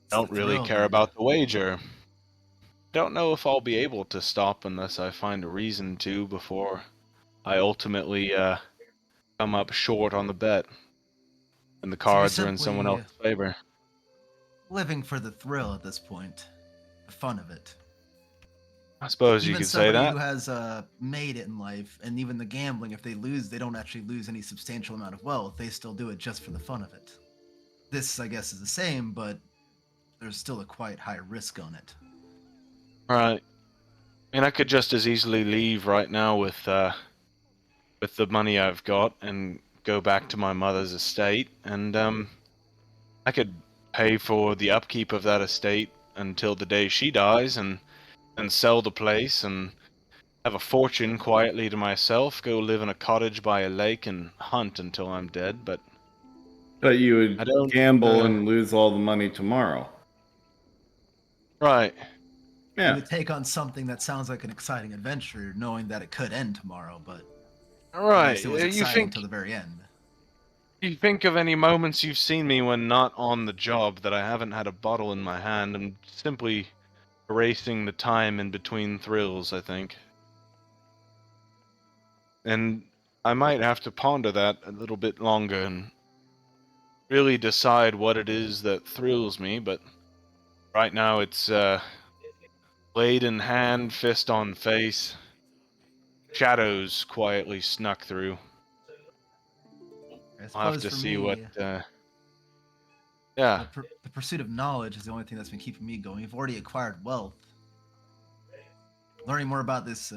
It's I the don't really thrill, care then. about the wager. Don't know if I'll be able to stop unless I find a reason to before I ultimately come up short on the bet and the So you're cards are in someone simply else's favor. living for the thrill at this point, the fun of it. I suppose you Even could say somebody that. who has made it in life, and even the gambling, if they lose, they don't actually lose any substantial amount of wealth. They still do it just for the fun of it. This, I guess, is the same, but there's still a quite high risk on it. Right. And I could just as easily leave right now with the money I've got and go back to my mother's estate, and I could pay for the upkeep of that estate until the day she dies, and sell the place and have a fortune quietly to myself, go live in a cottage by a lake and hunt until I'm dead, but But you I would don't, gamble and lose all the money tomorrow. right. You Yeah. would take on something that sounds like an exciting adventure, knowing that it could end tomorrow, but at Right. least it was exciting till the very end. You think of any moments you've seen me when not on the job that I haven't had a bottle in my hand and simply erasing the time in between thrills, I think. And I might have to ponder that a little bit longer and really decide what it is that thrills me, but right now it's blade in hand, fist on face, shadows quietly snuck through. I I'll have suppose to for see what, me, yeah. the pursuit of knowledge is the only thing that's been keeping me going. You've already acquired wealth. Learning more about this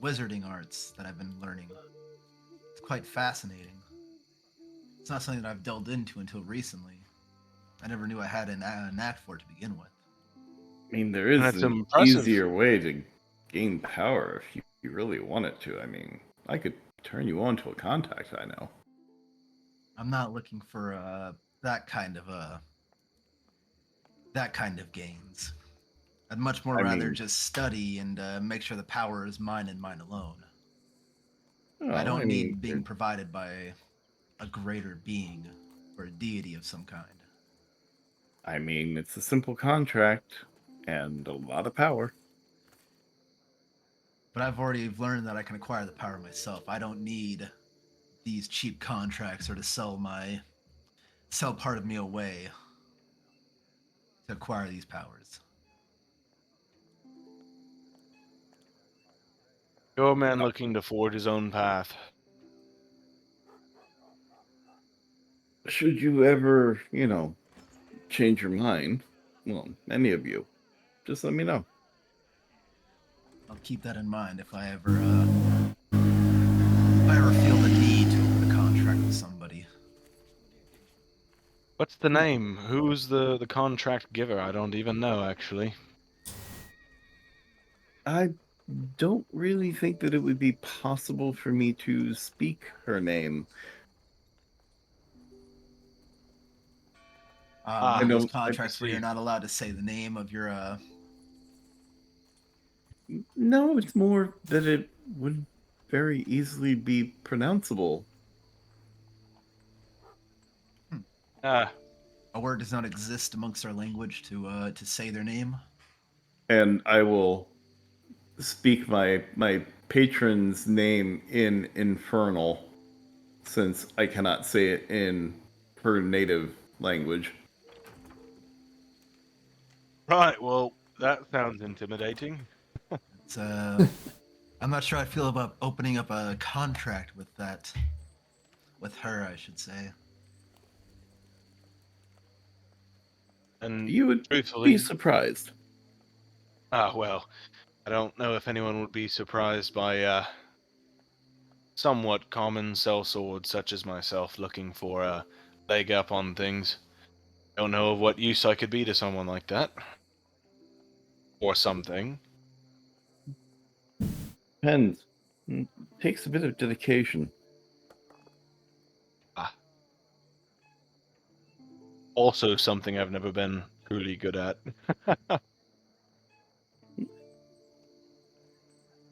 wizarding arts that I've been learning, it's quite fascinating. It's not something that I've delved into until recently. I never knew I had a knack for it to begin with. I mean, there And is it's an impressive. easier way to gain power if you really wanted to. I mean, I could turn you on to a contact I know. I'm not looking for that kind of that kind of gains. I'd much more I rather mean, just study and make sure the power is mine and mine alone. I well, I don't mean, need being provided by a greater being or a deity of some kind. it's a simple contract and a lot of power. But I've already learned that I can acquire the power myself. I don't need these cheap contracts or to sell part of me away to acquire these powers. You're a man looking to forge his own path. Should you ever, change your mind, well, any of you, just let me know. I'll keep that in mind if I ever feel the need to open a contract with somebody. What's the name? Who's the contract giver? I don't even know, actually. I don't really think that it would be possible for me to speak her name. Ah, I One of those don't. contracts where you're see. not allowed to say the name of your No, it's more that it would very easily be pronounceable. hmm, Ah, a word does not exist amongst our language to say their name. And I will speak my patron's name in Infernal, since I cannot say it in her native language. right. Well, that sounds intimidating. It's I'm not sure I feel about opening up a contract with her, I should say. And You would be truthfully, surprised. well, I don't know if anyone would be surprised by somewhat common sellsword such as myself looking for a leg up on things. Don't know of what use I could be to someone like that. Or something. Depends. Takes a bit of dedication. Ah, also something I've never been truly good at.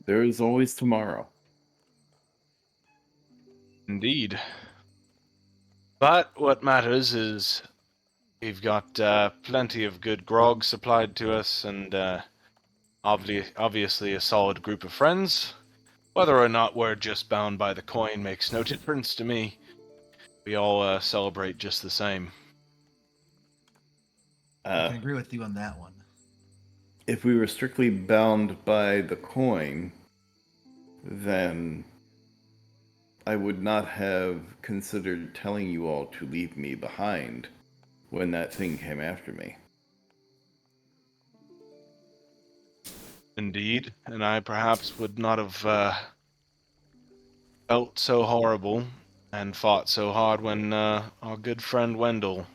There is always tomorrow. Indeed. But what matters is we've got plenty of good grog supplied to us, and obviously a solid group of friends. Whether or not we're just bound by the coin makes no difference to me. We all celebrate just the same. I Uh, can agree with you on that one. if we were strictly bound by the coin, then I would not have considered telling you all to leave me behind when that thing came after me. Indeed, and I perhaps would not have felt so horrible and fought so hard when our good friend Wendell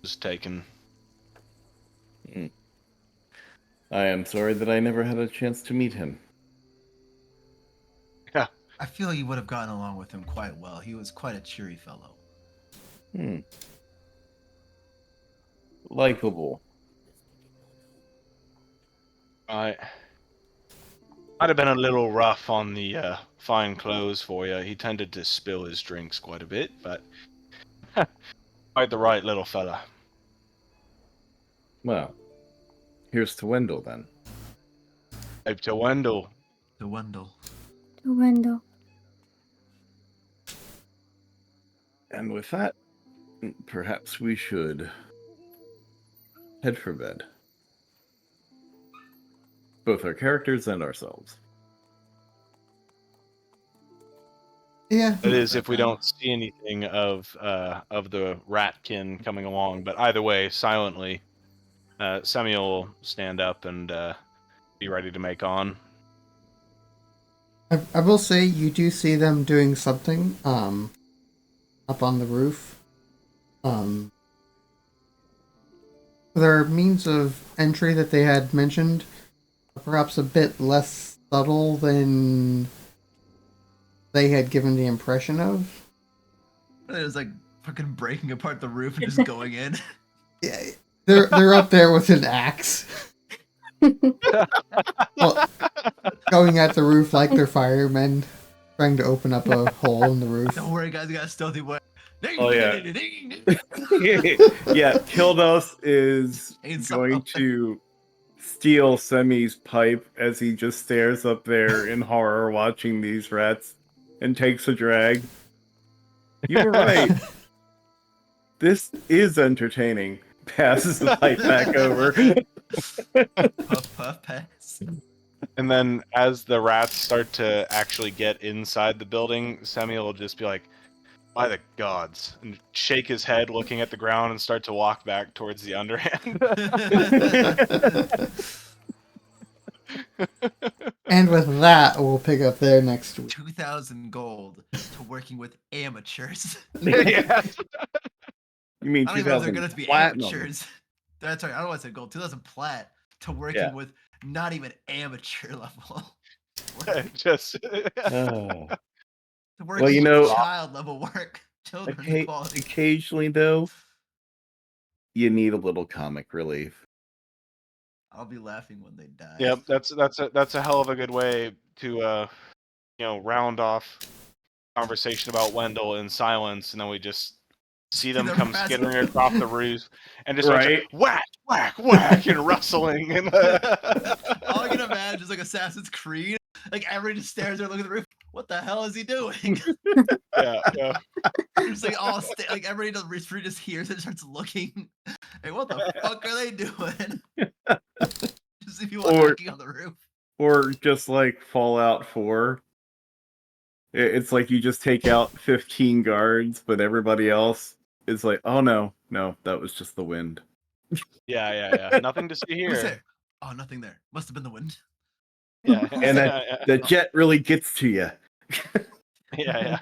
was taken. Mm. I am sorry that I never had a chance to meet him. I feel you would have gotten along with him quite well. He was quite a cheery fellow. Likeable. I might have been a little rough on the fine clothes for you. He tended to spill his drinks quite a bit, but quite the right little fella. Well, here's to Wendell then. Hope to Wendell. The Wendell. The window. And with that, perhaps we should head for bed. Both our characters and ourselves. Yeah. That is, if we don't see anything of the ratkin coming along. But either way, silently, Samuel will stand up and be ready to make on. I will say you do see them doing something up on the roof. There are means of entry that they had mentioned, perhaps a bit less subtle than they had given the impression of. It was like fucking breaking apart the roof and just going in. Yeah, they're up there with an axe. Well, going at the roof like they're firemen, trying to open up a hole in the roof. Don't worry, guys. We got a stealthy way. Oh, yeah. Yeah, Kildos is Ain't going so- to steal Semi's pipe as he just stares up there in horror watching these rats and takes a drag. You were right. This is entertaining. Passes the pipe back over. Puff, puff, pass. And then as the rats start to actually get inside the building, Samuel will just be like, by the gods, and shake his head looking at the ground and start to walk back towards the underhand. And with that, we'll pick up there next week. 2,000 gold to working with amateurs. Yeah. You mean I don't even know if they're 2,000 going to be platinum? amateurs. That's right. I don't want to say gold. 2,000 plat to working Yeah. with not even amateur level. Just Oh. To working Well, you with know, child level work. Children's quality. occasionally though, you need a little comic relief. I'll be laughing when they die. Yep, that's a hell of a good way to round off conversation about Wendell in silence, and then we just see them the come rats. skittering across the roof and just start Right. to whack, whack, whack, and rustling. And All I can imagine is like Assassin's Creed. Like everybody just stares there, looking at the roof. What the hell is he doing? yeah. Just like all like everybody just hears it, and starts looking. Hey, what the fuck are they doing? Just see people Or- hacking on the roof. Or just like Fallout 4. It's like you just take out 15 guards, but everybody else is like, oh no, that was just the wind. Yeah. Nothing to see Who's here. there? Oh, nothing there. Must have been the wind. Yeah. And the jet really gets to you. Yeah,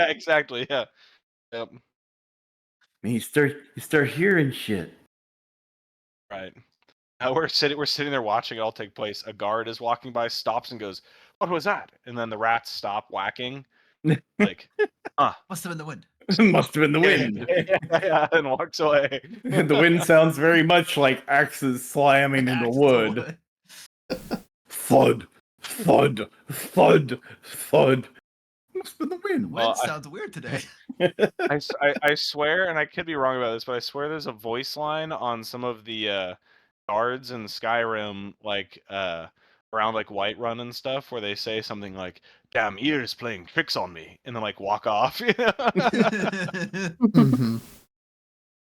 exactly. Yeah. Yep. And you start hearing shit. Right. We're sitting there watching it all take place. A guard is walking by, stops and goes, "What was that?" And then the rats stop whacking, like, Must have been the wind. Must have been the wind. yeah, and walks away. The wind sounds very much like axes slamming into Axes wood. Thud, thud, thud, thud. Must have been the The wind. wind Well, sounds weird today. I swear, and I could be wrong about this, but I swear there's a voice line on some of the guards in Skyrim, like around like Whiterun and stuff, where they say something like, "Damn ears playing tricks on me," and then like walk off. Mhm.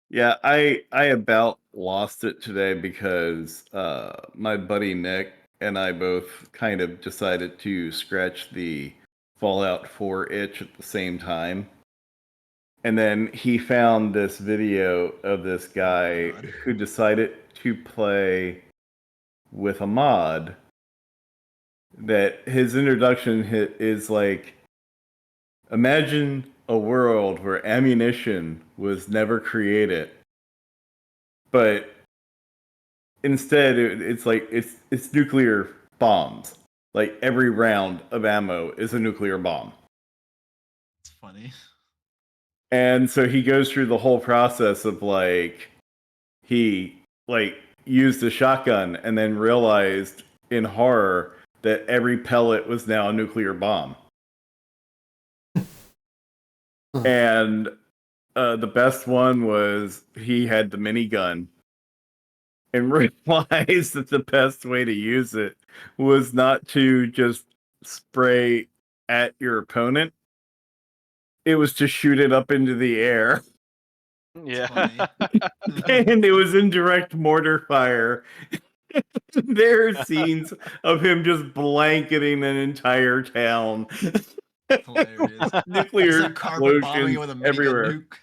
Yeah, I about lost it today because my buddy Nick and I both kind of decided to scratch the Fallout 4 itch at the same time. And then he found this video of this guy God. who decided to play with a mod that his introduction is like, imagine a world where ammunition was never created, but instead it's like it's nuclear bombs. Like every round of ammo is a nuclear bomb. funny. And so he goes through the whole process of like he like used a shotgun and then realized in horror that every pellet was now a nuclear bomb. And the best one was he had the minigun and realized that the best way to use it was not to just spray at your opponent. It was to shoot it up into the air. Yeah. Funny. And it was indirect mortar fire. There are scenes of him just blanketing an entire town. Hilarious. Nuclear Just carpet bombing it explosions with a minigun everywhere. nuke.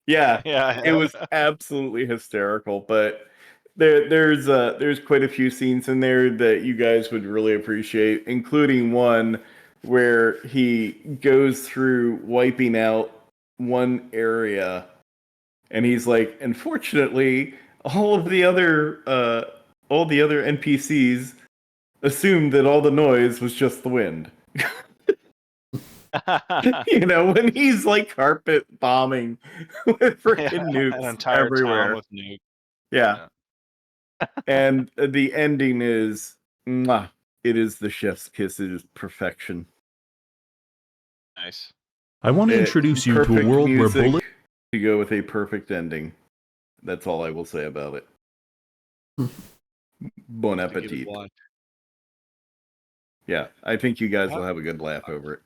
Yeah, Yeah. it was absolutely hysterical. But there's quite a few scenes in there that you guys would really appreciate, including one where he goes through wiping out one area, and he's like, unfortunately, all the other NPCs assumed that all the noise was just the wind. You know, when he's like carpet bombing with freaking An nukes entire town everywhere. with nuke. Yeah. And the ending is, mwah, it is the chef's kiss. It is perfection. Nice. I want to introduce you to a Perfect world where music bullets. to go with a perfect ending. That's all I will say about it. Bon To give it appetit. watch. Yeah, I think you guys will have a good laugh over it.